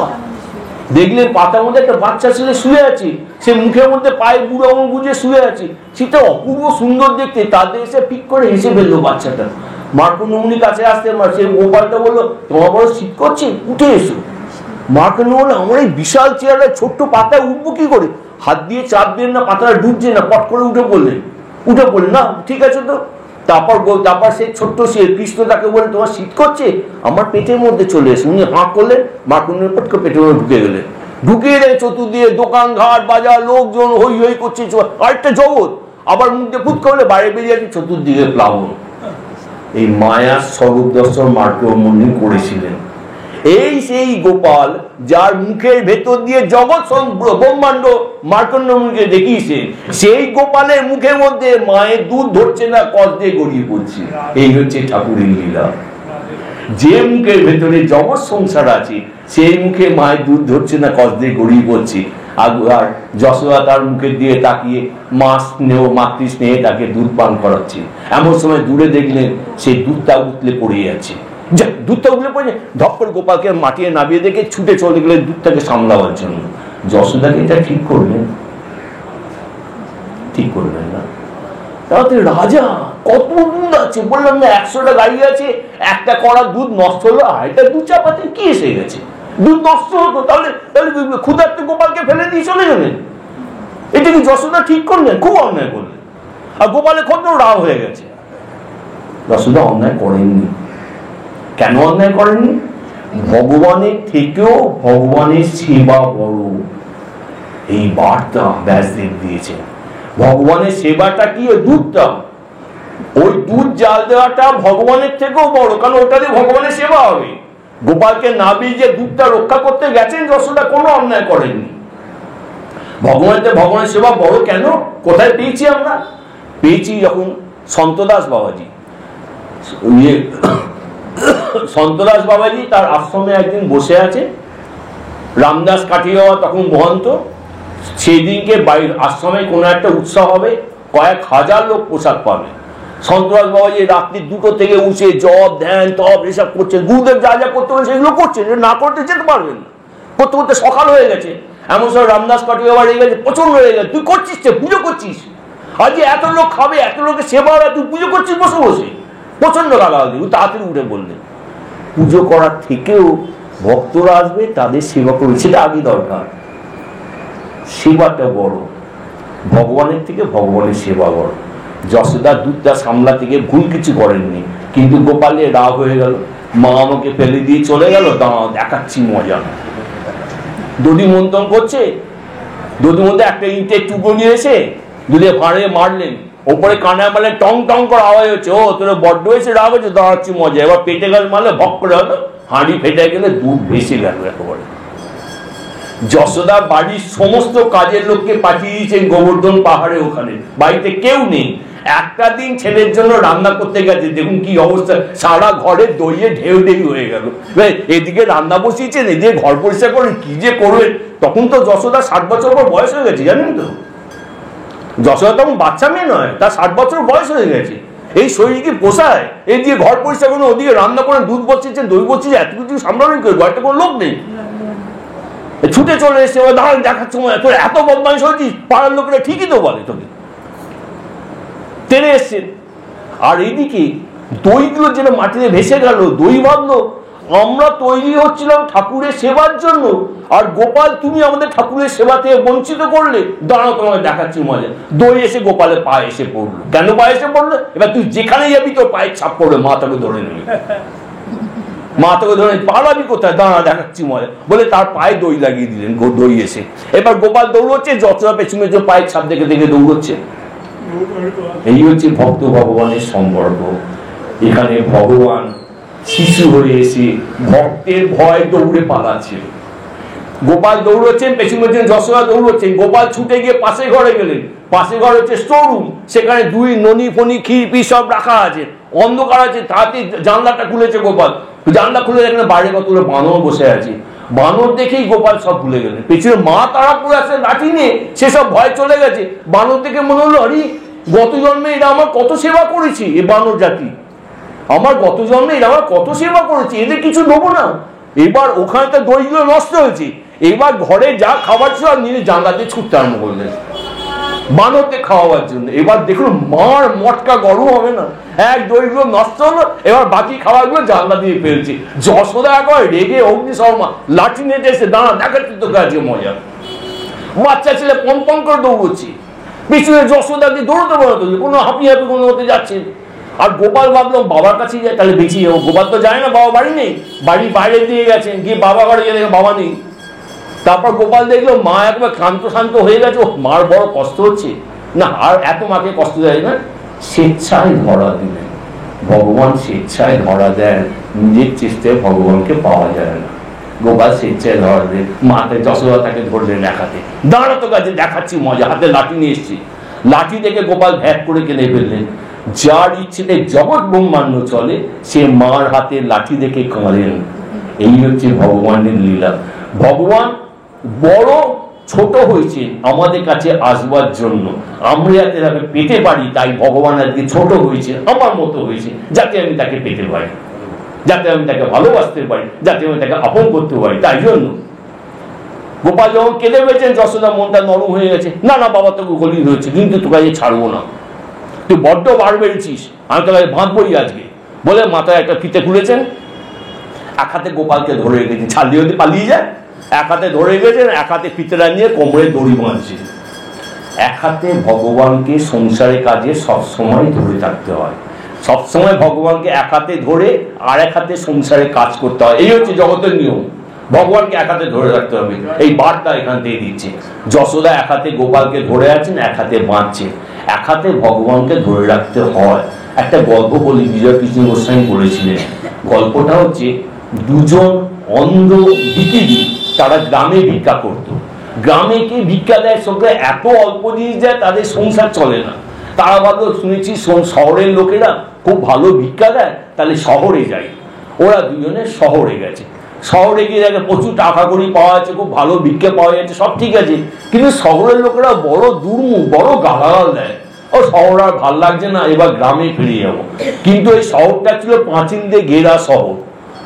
দেখলেন পাতার মধ্যে একটা বাচ্চা ছেলে শুয়ে আছে, সে মুখের মধ্যে পায়ে বুড়ো আঙুল গুঁজে শুয়ে আছে, সেটা অপূর্ব সুন্দর দেখতে। তাদের এসে পিক করে হেসে ফেললো বাচ্চাটা। মার্কণ্ড মুনি কাছে আসতে, সে গোপালটা বললো তোমার বড় শীত করছে, উঠে এসো। মার্কণ্ড বললো আমার এই বিশাল চেয়ারে ছোট্ট পাতায় উঠবো কি করে? হাত দিয়ে চাপ দিন না, পাতাটা ডুবছে না, পট করে উঠে পড়লেন না, ঠিক আছে তো। তারপর সেই ছোট্ট সে কৃষ্ণ তাকে বলেন তোমার শীত করছে, আমার পেটের মধ্যে চলে এসে। উনি হাঁ করলেন, মাকুনের পট করে পেটের মধ্যে ঢুকে গেলেন। ঢুকিয়ে দেয় চতুর্দিকে দোকান ঘাট বাজার, লোকজন হই হই করছে, আরেকটা জগৎ। আবার মুখে ফুট করলে বাইরে বেরিয়ে আছে, চতুর্দিকে প্লাবন। এই মায়ার স্বরূপ দর্শন মার্কণ্ডেয় করেছিলেন। এই সেই গোপাল যার মুখের ভেতর দিয়ে জগৎ ব্রহ্মাণ্ড মার্কণ্ডকে দেখিয়েছে, সেই গোপালের মুখের মধ্যে মায়ের দুধ ধরছে না, কষ দিয়ে গড়িয়ে পড়ছে। এই হচ্ছে ঠাকুরের লীলা। যে মুখের ভেতরে জগৎ সংসার আছে, সেই মুখে মায়ের দুধ ধরছে না, কষ দিয়ে গড়িয়ে পড়ছে। আর যশোদা তার মুখের দিয়ে তাকিয়ে মা স্নেহ, মাতৃ স্নেহে তাকে দুধ পান করাচ্ছে। এমন সময় দূরে দেখলেন সেই দুধটা উতলে পড়ে যাচ্ছে। দুধটা উঠলে পড়ে ধপ করে গোপালকে মাটিয়ে নামিয়ে দেখে ছুটে চলে গেলেন দুধটাকে সামলাবার জন্য। যশোদাকে এটা ঠিক করবেন না। তাহলে রাজা কত দুধ আছে, বললাম না 100টা গাড়ি আছে, একটা কড়া দুধ নষ্ট হলো, আরেকটা দুধ চাপাতে কি এসে গেছে, দুধ নষ্ট হতো, তাহলে ক্ষুধার্ত গোপালকে ফেলে দিয়ে চলে গেলেন। এটা কি যশোদা ঠিক করলেন? খুব অন্যায় করলেন। আর গোপালের কত রাগ হয়ে গেছে। যশোদা অন্যায় করেননি। কেন অন্যায় করেননি? ভগবানের থেকেও ভগবানের সেবা বড়, এই বার্তা ব্যাসদেব দিয়েছেন। ভগবানের সেবাটা কি? ওই দুধটা, ওই দুধ জাল দেওয়াটা ভগবানের থেকেও বড়, কারণ ওটা দিয়ে ভগবানের সেবা হবে। গোপালকে নাবিয়ে যে দুধটা রক্ষা করতে গেছেন, যশোদা কোনো অন্যায় করেননি। ভগবানের সেবা বড় কেন? কোথায় পেয়েছি আমরা? পেয়েছি যখন সন্তদাস বাবাজি, সন্তদাস বাবাজি তার আশ্রমে একদিন বসে আছে, রামদাস কাঠিয়া তখন মহন্ত। সেই দিনকে বাইরে আশ্রমে কোনো একটা উৎসব হবে, কয়েক হাজার লোক পোশাক পাবে। সন্তদাস বাবাজি রাত্রি 2টো থেকে উঠে জপ ধ্যান তপ এসব করছেন। গুরুদেব যা যা করতে হবে সেগুলো করছেন, না করতে যেতে পারবেন না। করতে করতে সকাল হয়ে গেছে। এমন সময় রামদাস কাঠিয়া বাবা রেগে গেছে, প্রচন্ড হয়ে গেছে, তুই করছিস, পুজো করছিস, আজ এত লোক খাবে, এত লোকের সেবা হবে, তুই পুজো করছিস বসে বসে। প্রচন্ড রাগারাগি। তাড়াতাড়ি উঠে বললেন, পুজো করার থেকেও ভক্তরা আসবে, তাদের সেবা করবে, সেটা আগে দরকার। সেবাটা বড়, ভগবানের থেকে ভগবানের সেবা বড়। যশোদা দুধটা সামলা থেকে ভুল কিছু করেননি, কিন্তু গোপালের রাগ হয়ে গেল। মা আমাকে ফেলে দিয়ে চলে গেল, দাঁড়াও দেখাচ্ছি মজা। দধি মন্থন করছে, দধির মধ্যে একটা ইটের টুকরো নিয়ে এসে দুধে ফাঁড়ে মারলেন, ওপরে কানায় মারলেন, টং টং করে আওয়াজ হচ্ছে। ও তোরা বড্ড হয়েছে, রাগ হচ্ছে, দাঁড়াচ্ছি মজা। এবার পেটে গাছ মারলে ভক করে হলো, হাঁড়ি ফেটে গেলে দুধ ভেসে গেল একেবারে। যশোদা বাড়ির সমস্ত কাজের লোককে পাঠিয়ে দিয়েছেন গোবর্ধন পাহাড়ে, ওখানে বাড়িতে কেউ নেই। একটা দিন ছেলের জন্য রান্না করতে গেছে, দেখুন কি অবস্থা, সারা ঘরে দইয়ে ঢেউ ঢেউ হয়ে গেল। এদিকে রান্না বসিয়েছেন, এদিকে ঘর পরিষ্কার করেন, কি যে করবেন। তখন তো যশোদা 60 বছর পর বয়স হয়ে গেছে, জানেন তো। যশোদা তখন বাচ্চা মেয়ে নয়, তার 60 বছর বয়স হয়ে গেছে। এই শরীর কি পোষায়? এই দিয়ে ঘর পরিষ্কার করেন, ওদিকে রান্না করেন, দুধ বসিয়েছেন, দই বসিয়েছেন, এত কিছু সামলানো করে, ঘরটা কোনো লোক নেই। ছুটে চলে এসছে, দাঁড়ান দেখার সময়, তোর এত বদমাইশ হয়েছিস, পাড়ার লোকেরা ঠিকই তো বলে, তোকে টেনে এসছেন। আর এইদিকে দইগুলো যেটা মাটিতে ভেসে গেল, দই বাঁধলো। আমরা তৈরি হচ্ছিলাম ঠাকুরের সেবার জন্য, আর গোপাল তুমি আমাদের ঠাকুরের সেবা থেকে বঞ্চিত করলে। দাঁড়াও তোমাকে দেখাচ্ছি মজা। দই এসে গোপালের পায়ে এসে পড়লো। কেন পায়ে এসে পড়লো? এবার তুই যেখানে যাবি তোর পায়ে ছাপ পড়বে, মা তাকে ধরে নেবে, মা তোকে ধরে পালাবি কোথায়, দাঁড়া দেখাচ্ছি মজা বলে তার পায়ে দই লাগিয়ে দিলেন। দই এসে এবার গোপাল দৌড়চ্ছে, যতটা পেছনে পায়ের ছাপ দেখে দেখে দৌড়চ্ছে। এই হচ্ছে ভক্ত ভগবানের সম্পর্ক। এখানে ভগবান শিশু হয়ে এসে ভক্তের ভয় দৌড়ে পালাচ্ছে। গোপাল দৌড়চ্ছেন, পেছন পেছন যশোদা দৌড়চ্ছেন। গোপাল ছুটে গিয়ে পাশে ঘরে গেলেন। পাশে ঘর হচ্ছে স্টোর রুম, সেখানে দুই ননি ফনি খিরপি সব রাখা আছে, অন্ধকার আছে। তাতে জানলাটা খুলেছে গোপাল, জানলা খুলে দেখলেন বাইরে কতগুলো বানর বসে আছে। বানর দেখেই গোপাল সব ভুলে গেলেন। পেছনে মা তারা পড়ে আসছে লাঠি নিয়ে, সেসব ভয় চলে গেছে। বানর দেখে মনে হলো, আরে গত জন্মে এরা আমার কত সেবা করেছি, এ বানর জাতি আমার গত জন্মে এরা আমার কত সেবা করেছি, এদের কিছু দেবো না। এবার ওখানে তো দইগুলো নষ্ট হয়েছে, এবার ঘরে যা খাবার ছিল নিয়ে জানলা দিয়ে ছুটতে আরম্ভ করলেন বানরকে খাওয়াবার জন্য। এবার দেখুন মার মটকা গরম হবে না, এক দইগুলো নষ্ট হলো, এবার বাকি খাবারগুলো জানলা দিয়ে ফেলছে। যশোদা একবার রেগে অগ্নিশর্মা লাঠি নিয়ে এসে, দাঁড়া দেখাচ্ছি তোকে আজকে মজা। বাচ্চা ছেলে পম পম করে দৌড়চ্ছে, পিছনে যশোদাকে দৌড়তে বেরোতে কোনো হাঁপি হাঁপি কোনো হতে যাচ্ছে। আর গোপাল ভাবলো বাবার কাছে যায় তাহলে বেঁচিয়ে যাবো। গোপাল তো যায় না, বাবা বাড়ি নেই, বাড়ি বাইরে দিয়ে গেছেন, গিয়ে বাবা ঘরে গিয়ে দেখে বাবা নেই। তারপর গোপাল দেখলো মা একবার ক্লান্ত শান্ত হয়ে গেছে, ও মার বড় কষ্ট হচ্ছে, না আর এত মাকে কষ্ট দেয় না, স্বেচ্ছায় ধরা দিলেন। ভগবান স্বেচ্ছায় ধরা দেন, নিজের চেষ্টায় ভগবানকে পাওয়া যায় না। গোপাল স্বেচ্ছায় ধরা দেন, মাকে যশোদা তাকে ধরলেন এক হাতে, দাঁড়াতো কাজে দেখাচ্ছি মজা, হাতে লাঠি নিয়ে এসছি। লাঠি থেকে গোপাল ভ্যাট করে কেঁদে ফেললেন। যার ইচ্ছেতে জগৎ ব্রহ্মাণ্ড চলে সে মার হাতে লাঠি দেখে কাঁদেন। এই হচ্ছে ভগবানের লীলা। ভগবান বড় ছোট হয়েছে আমাদের কাছে আসবার জন্য, আমরা যাতে তাকে পেতে পারি, তাই ভগবান আজকে ছোট হয়েছে, আমার মতো হয়েছে, যাতে আমি তাকে পেতে পারি, যাতে আমি তাকে ভালোবাসতে পারি, যাতে আমি তাকে আপন করতে পারি। তাই জন্য গোপাল যখন কেঁদে পেয়েছেন, যশোদা মনটা নরম হয়ে গেছে, না না বাবা তোকে গলি হয়েছে, কিন্তু তোকে আজকে ছাড়বো না, তুই বড্ড বার বেড়েছিস, আমি তোকে বাঁধবই আজকে বলে মাথায় একটা ফিতে খুলেছেন, এক হাতে গোপালকে ধরে রেখেছেন, ছাড়লে যদি পালিয়ে যায়, এক হাতে ধরে রেখেছেন, এক হাতে ফিতেরা নিয়ে কোমরে দড়ি বাঁধছে। এক হাতে ভগবানকে সংসারের কাজে সবসময় ধরে থাকতে হয়, সবসময় ভগবানকে এক হাতে ধরে আর এক হাতে সংসারে কাজ করতে হয়। এই হচ্ছে জগতের নিয়ম, ভগবানকে এক হাতে ধরে রাখতে হবে। এই বার্তা এখান থেকে দিচ্ছে। যশোদা এক হাতে গোপালকে ধরে আছেন, এক হাতে বাঁধছে, এক হাতে ভগবানকে ধরে রাখতে হয়। একটা গল্প বলি, বিজয় কৃষ্ণ গোস্বামী বলেছিলেন। গল্পটা হচ্ছে দুজন অন্ধ ভিখিরি, তারা গ্রামে ভিক্ষা করত। গ্রামে কি ভিক্ষা দেয়, সঙ্গে এত অল্প জিনিস দেয় তাদের সংসার চলে না। তারা ভাবলো শুনেছি শহরের লোকেরা খুব ভালো ভিক্ষা দেয়, তাহলে শহরে যাই। ওরা দুজনে শহরে গেছে। শহরে গিয়ে দেখে প্রচুর টাকা কড়ি পাওয়া যাচ্ছে, খুব ভালো ভিক্ষা পাওয়া যাচ্ছে, সব ঠিক আছে, কিন্তু শহরের লোকেরা বড় দুর্মুখ, বড় গালাগাল দেয়। ও শহর আর ভাল লাগছে না, এবার গ্রামে ফিরে যাবো। কিন্তু এই শহরটা ছিল পাঁচিল দিয়ে ঘেরা শহর,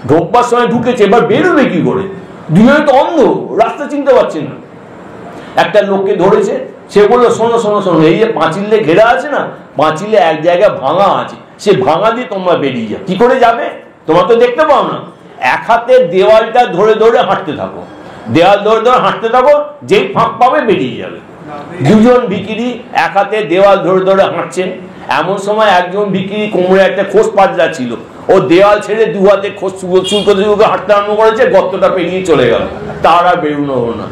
ঢোকবার সময় ঢুকেছে, এবার বেরোবে কি করে, দুজনে তো অন্ধ, রাস্তা চিনতে পারছে না। একটা লোককে ধরেছে, সে বললো শোনো শোনো শোনো, এই যে পাঁচিল দিয়ে ঘেরা আছে না, পাঁচিলে এক জায়গায় ভাঙা আছে, সে ভাঙা দিয়ে তোমরা বেরিয়ে যাও। কি করে যাবে, তোমরা তো দেখতে পাও না, এক হাতে দেওয়ালটা ধরে ধরে হাঁটতে থাকো, দেওয়াল ধরে ধরে হাঁটতে থাকো, যেই ফাঁক পাবে বেরিয়ে যাবে। দুজন ভিখিরি এক হাতে দেওয়াল ধরে ধরে হাঁটছেন। এমন সময় একজন ভিখিরি কোমরে একটা খোস পাজরা ছিল, ও দেওয়াল ছেড়ে দু হাতে খোস চুলকে হাঁটতে আরম্ভ করেছে, গর্তটা পেরিয়ে চলে গেল, তার আর বেরোনো হলো না।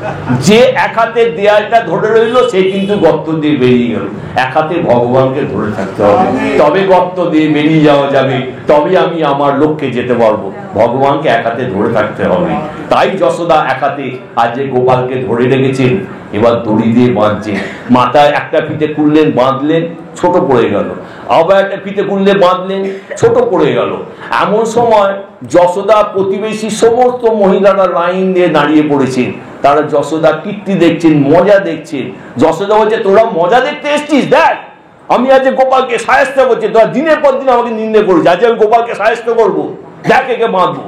যে এক হাতে দেওয়ালটা ধরে রইল সে কিন্তু গর্ত দিয়ে বেরিয়ে গেল। এক হাতে ভগবানকে ধরে থাকতে হবে, তবে গর্ত দিয়ে বেরিয়ে যাওয়া যাবে, তবে আমি আমার লক্ষ্যে যেতে পারবো। ভগবানকে এক হাতে ধরে থাকতে হবে। তাই যশোদা এক হাতে আজ গোপালকে ধরে রেখেছেন, এবার দড়ি দিয়ে বাঁধছেন। মাথায় একটা ফিতে খুললেন, বাঁধলেন, ছোট পড়ে গেল, আবার একটা ফিতে খুললে বাঁধলেন, ছোট পড়ে গেল। এমন সময় যশোদা প্রতিবেশী সমস্ত মহিলারা লাইন দিয়ে দাঁড়িয়ে পড়েছেন, তারা যশোদা কীর্তি দেখছেন, মজা দেখছেন। যশোদা বলছে তোরা মজা দেখতে এসছিস, দেখ আমি আজ গোপালকে সাহায্য করছি, তোরা দিনের পর দিন আমাকে নিন্দে করছি, আজ আমি গোপালকে সাহায্য করবো, দেখ একে বাঁধবো,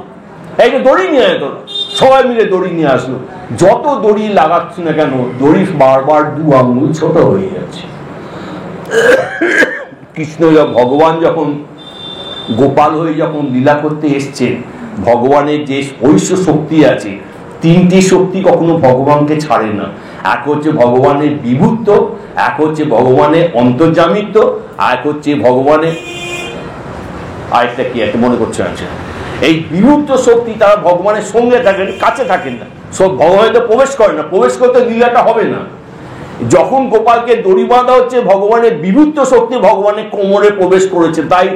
একে দড়ি নিয়ে আয়। তোরা সবাই মিলে দড়ি নিয়ে আসলো। যত দড়ি লাগাচ্ছি না কেন, দড়ি বারবার দু আঙুল ছোট হয়ে যাচ্ছে। কৃষ্ণ ভগবান যখন গোপাল হয়ে যখন লীলা করতে এসছেন, ভগবানের যে ঐশ্য শক্তি আছে, তিনটি শক্তি কখনো ভগবানকে ছাড়ে না। এক হচ্ছে ভগবানের বিভূত্ব, এক হচ্ছে ভগবানের অন্তর্যামিত্ব, আর এক হচ্ছে ভগবানের আরেকটা কি একটা মনে করছে আছে। এই বিভূত্ব শক্তি তারা ভগবানের সঙ্গে থাকেন, কাছে থাকেন না, সব ভগবানের তো প্রবেশ করে না, প্রবেশ করতে লীলাটা হবে না। যখন গোপালকে দড়ি বাঁধা হচ্ছে, ভগবানের বিভূত্ব শক্তি ভগবানের কোমরে প্রবেশ করেছে, তাই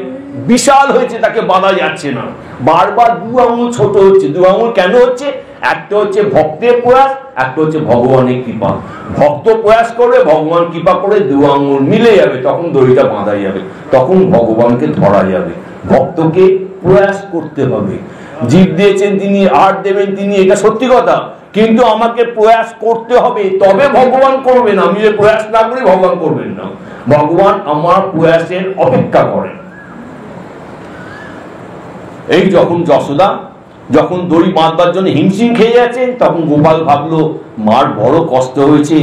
বিশাল হয়েছে, তাকে বাঁধা যাচ্ছে না। বারবার দু আঙুল ছোট হচ্ছে। দু আঙুল কেন হচ্ছে? একটা হচ্ছে ভক্তের প্রয়াস, একটা হচ্ছে ভগবানের কৃপা। ভক্ত প্রয়াস করবে, ভগবান কৃপা করে দু আঙুল মিলে যাবে, তখন দড়িটা বাঁধা যাবে, তখন ভগবানকে ধরা যাবে। ভক্তকে প্রয়াস করতে হবে। জীব দিয়েছেন তিনি, আর দেবেন তিনি, এটা সত্যি কথা, কিন্তু আমাকে প্রয়াস করতে হবে, তবে ভগবান করবেন। আমি যে প্রয়াস না করি ভগবান করবেন না। ভগবান আমার প্রয়াসের অপেক্ষা করেন। এই যখন যশোদা যখন দড়ি বাঁধবার জন্য হিমশিম খেয়ে যাচ্ছেন, তখন গোপাল ভাবলো মার বড় কষ্ট হয়েছে,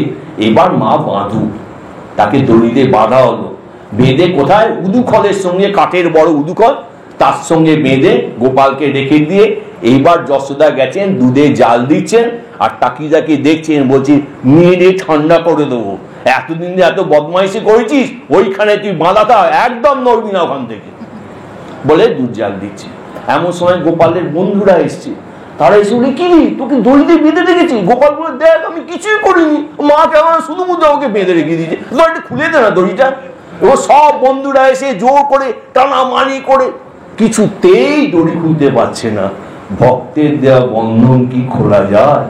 এবার মা বাঁধুক। তাকে দড়িতে বাঁধা হলো। বেঁধে কোথায়? উদুখলের সঙ্গে, কাঠের বড় উদুখল, তার সঙ্গে বেঁধে গোপালকে রেখে দিয়ে এইবার যশোদা গেছেন, দুধে জাল দিচ্ছেন আর টাকিদাকে দেখছেন, বলছি মেয়েদের ঠান্ডা করে দেবো, এতদিন এত বদমাইশি করেছিস, ওইখানে তুই বাঁধা থাক, একদম নড়বি না ওখান থেকে, বলে দুধ জাল দিচ্ছে। এমন সময় গোপালের বন্ধুরা এসছে, তারা এসে বলে কি তোকে দড়ি দিয়ে বেঁধে রেখেছি? গোপাল বলে দেখ আমি কিছুই করিনি, মা কেমন শুধু বুঝে ওকে বেঁধে রেখে দিয়েছে, দড়িটা খুলে দে না দড়িটা। ও সব বন্ধুরা এসে জোর করে টানামানি করে কিছুতেই দড়ি খুলতে পারছে না। ভক্তের দেওয়া বন্ধন কি খোলা যায়?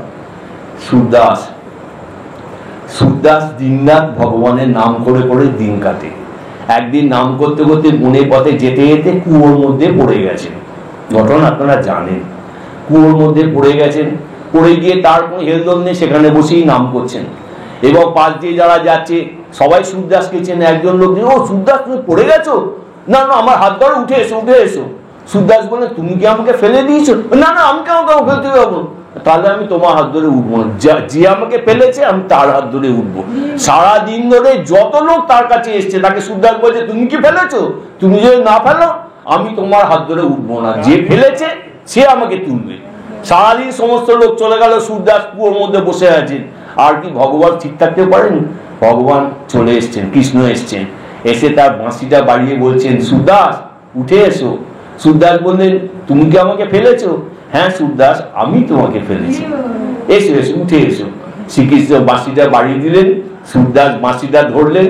সুরদাস দিনরাত ভগবানের নাম করে করে দিন কাটে। একদিন নাম করতে করতে বনের পথে যেতে যেতে কুয়োর মধ্যে পড়ে গেছেন। ঘটনা আপনারা জানেন, কুয়োর মধ্যে পড়ে গেছেন, পড়ে গিয়ে তার কোনো হেলদোল নেই, সেখানে বসেই নাম করছেন। এবং পাশ দিয়ে যারা যাচ্ছে সবাই সুরদাসকে চেনে। একজন লোক, ও সুরদাস তুমি পড়ে গেছো? না না আমার হাত ধরে উঠে এসো উঠে এসো। সুরদাস বলে তুমি কি আমাকে ফেলে দিয়েছো? না না আমি কেমন কেমন ফেলতে যাবো, তাহলে আমি তোমার হাত ধরে উঠবো না, যে আমাকে ফেলেছে আমি তার হাত ধরে উঠবো। সারাদিন ধরে যত লোক তার কাছে এসছে তাকে সুরদাস বলছে তুমি কি ফেলেছো, তুমি যদি না ফেলো আমি তোমার হাত ধরে উঠবো না, যে ফেলেছে সে আমাকে তুলবে। সারাদিন সমস্ত লোক চলে গেল, সুরদাস কুয়োর মধ্যে বসে আছেন। আর কি ভগবান ঠিক থাকতে পারেন? ভগবান চলে এসছেন, কৃষ্ণ এসছেন, এসে তার বাঁশিটা বাড়িয়ে বলছেন সুরদাস উঠে এসো। সুরদাস বললেন তুমি কি আমাকে ফেলেছো? হ্যাঁ সুরদাস আমি তোমাকে ফেলেছি, এসো এসো উঠে এসো। শ্রীকৃষ্ণ বাঁশিটা বাড়িয়ে দিলেন, সুরদাস বাঁশিটা ধরলেন,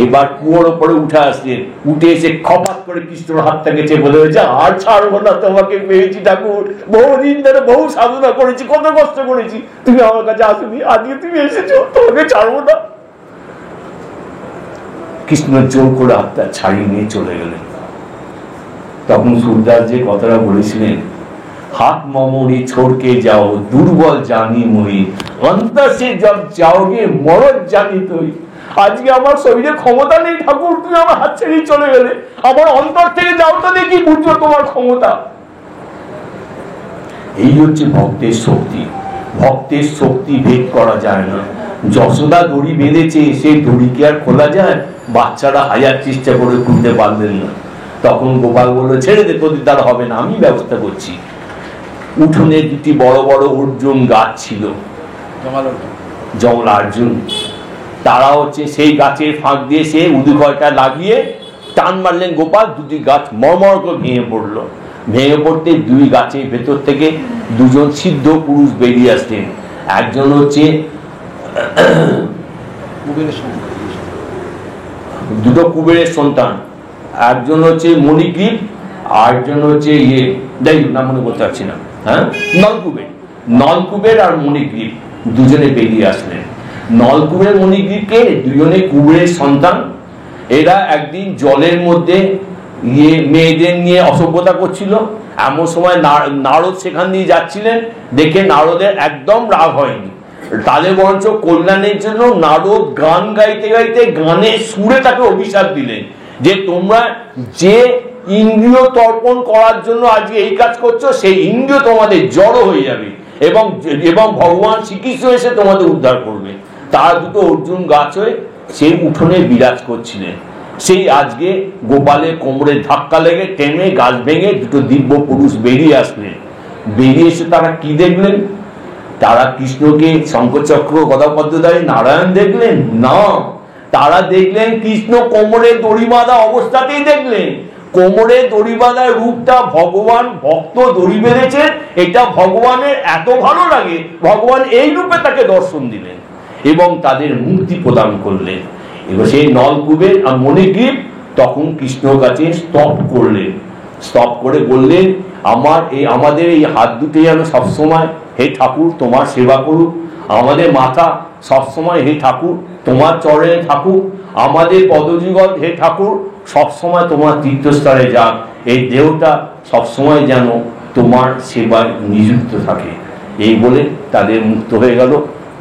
এবার কুয়োর ওপরে উঠে আসলেন। উঠে এসে খপাত করে কৃষ্ণর হাতটাকে চেপে ধরেছে, আর ছাড়বো না, তোমাকে পেয়েছি ঠাকুর, বহুদিন ধরে বহু সাধনা করেছি, কত কষ্ট করেছি, তুমি আমার কাছে আসুনি, আজকে তুমি এসেছো, তোমাকে ছাড়বো না। কৃষ্ণ জোর করে হাতটা ছাড়িয়ে নিয়ে চলে গেলেন। তখন সুরদাস যে কথাটা বলেছিলেন, হাত মমরি ছোড়কে যাও দুর্বল জানি মই, অন্তর সে জব যাওগে মরদ জানি তুই। আজকে আমার শরীরে ক্ষমতা নেই ঠাকুর, তুমি আমার হাত ছেড়েই চলে গেলে, আমার অন্তর থেকে যাও তো দেখি বুঝছো তোমার ক্ষমতা। এই হচ্ছে ভক্তের শক্তি। ভক্তের শক্তি ভেদ করা যায় না। যশোদা দড়ি বেঁধেছে, সেই দড়ি কি আর খোলা যায়? বাচ্চারা হাজার চেষ্টা করে খুলতে পারলেন না। তখন গোপাল বলল ছেড়ে দে, তোদের দ্বারা হবে না, আমি ব্যবস্থা করছি। উঠোনে দুটি বড় বড় অর্জুন গাছ ছিল, জমলার্জুন, তারা হচ্ছে সেই গাছের ফাঁক দিয়ে সে উদুকয়টা লাগিয়ে টান মারলেন গোপাল, দুটি গাছ মরমর করে ভেঙে পড়লো। ভেঙে পড়তে দুই গাছের ভেতর থেকে দুজন সিদ্ধ পুরুষ বেরিয়ে আসলেন। একজন হচ্ছে দুটো কুবেরের সন্তান, একজন হচ্ছে মণিগ্রীব আর একজন হচ্ছে যাই নাম মনে করতে পারছি না, হ্যাঁ নলকুবের আর মণিগ্রীব দুজনে বেরিয়ে আসলেন। নলকুবের মণিগ্রীবকে দুজনে কুবেরের সন্তান। এরা একদিন জলের মধ্যে মেয়েদের নিয়ে অসভ্যতা করছিল। এমন সময় নারদ সেখান দিয়ে যাচ্ছিলেন, দেখে নারদের একদম রাগ হয়নি, তাদের বরঞ্চ কল্যাণের জন্য নারদ গান গাইতে গাইতে গানের সুরে তাকে অভিশাপ দিলেন যে তোমরা যে ইন্দ্রিয় তর্পণ করার জন্য আজকে এই কাজ করছো, সেই ইন্দ্রিয় তোমাদের জড়ো হয়ে যাবে এবং ভগবান শ্রীকৃষ্ণ এসে তোমাদের উদ্ধার করবে। তার দুটো অর্জুন গাছ হয়ে সেই উঠোনে বিরাজ করছিলেন। সেই আজকে গোপালের কোমরে ধাক্কা লেগে টেনে গাছ ভেঙে দুটো দিব্য পুরুষ বেরিয়ে আসলেন। বেরিয়ে এসে তারা কি দেখলেন? তারা কৃষ্ণকে শঙ্খচক্র গদাপদ্মধারী নারায়ণ দেখলেন না, তারা দেখলেন কৃষ্ণ কোমরে দড়ি বাঁধা অবস্থাতেই দেখলেন। কোমরে দড়ি বাঁধার রূপটা ভগবান, ভক্ত দড়ি বেঁধেছেন, এটা ভগবানের এত ভালো লাগে, ভগবান এই রূপে তাকে দর্শন দিলেন এবং তাদের মুক্তি প্রদান করলেন। এবার সেই নলকুবের আর মণিগ্রীব তখন কৃষ্ণর কাছে স্তব করলেন, স্তব করে বললেন আমাদের এই হাত দুটি যেন সবসময় হে ঠাকুর তোমার সেবা করুক, আমাদের মাথা সবসময় হে ঠাকুর তোমার চরণে থাকুক, আমাদের পদযুগল হে ঠাকুর সবসময় তোমার তীর্থস্থানে যাক, এই দেহটা সবসময় যেন তোমার সেবায় নিযুক্ত থাকে। এই বলে তাদের মুক্ত হয়ে গেল,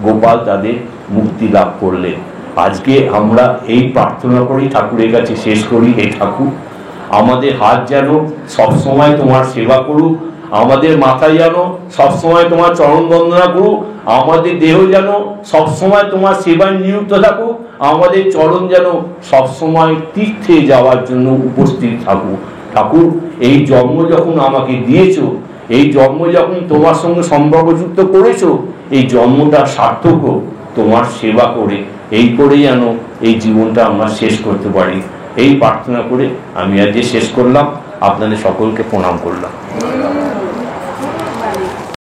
গোপাল তাদের মুক্তি লাভ করলেন। আজকে আমরা এই প্রার্থনা করি, ঠাকুরের কাছে শেষ করি, হে ঠাকুর আমাদের হাত যেন সবসময় তোমার সেবা করুক, আমাদের মাথা যেন সবসময় তোমার চরণ বন্দনা করুক, আমাদের দেহ যেন সবসময় তোমার সেবায় নিযুক্ত থাকুক, আমাদের চরণ যেন সবসময় তীর্থে যাওয়ার জন্য উপস্থিত থাকুক। ঠাকুর এই জন্ম যখন আমাকে দিয়েছ, এই জন্ম যখন তোমার সঙ্গে সম্পর্কযুক্ত করেছো, এই জন্মটা সার্থক হোক তোমার সেবা করে, এই করে যেন এই জীবনটা আমরা শেষ করতে পারি, এই প্রার্থনা করে আমি আজকে শেষ করলাম। আপনাদের সকলকে প্রণাম করলাম।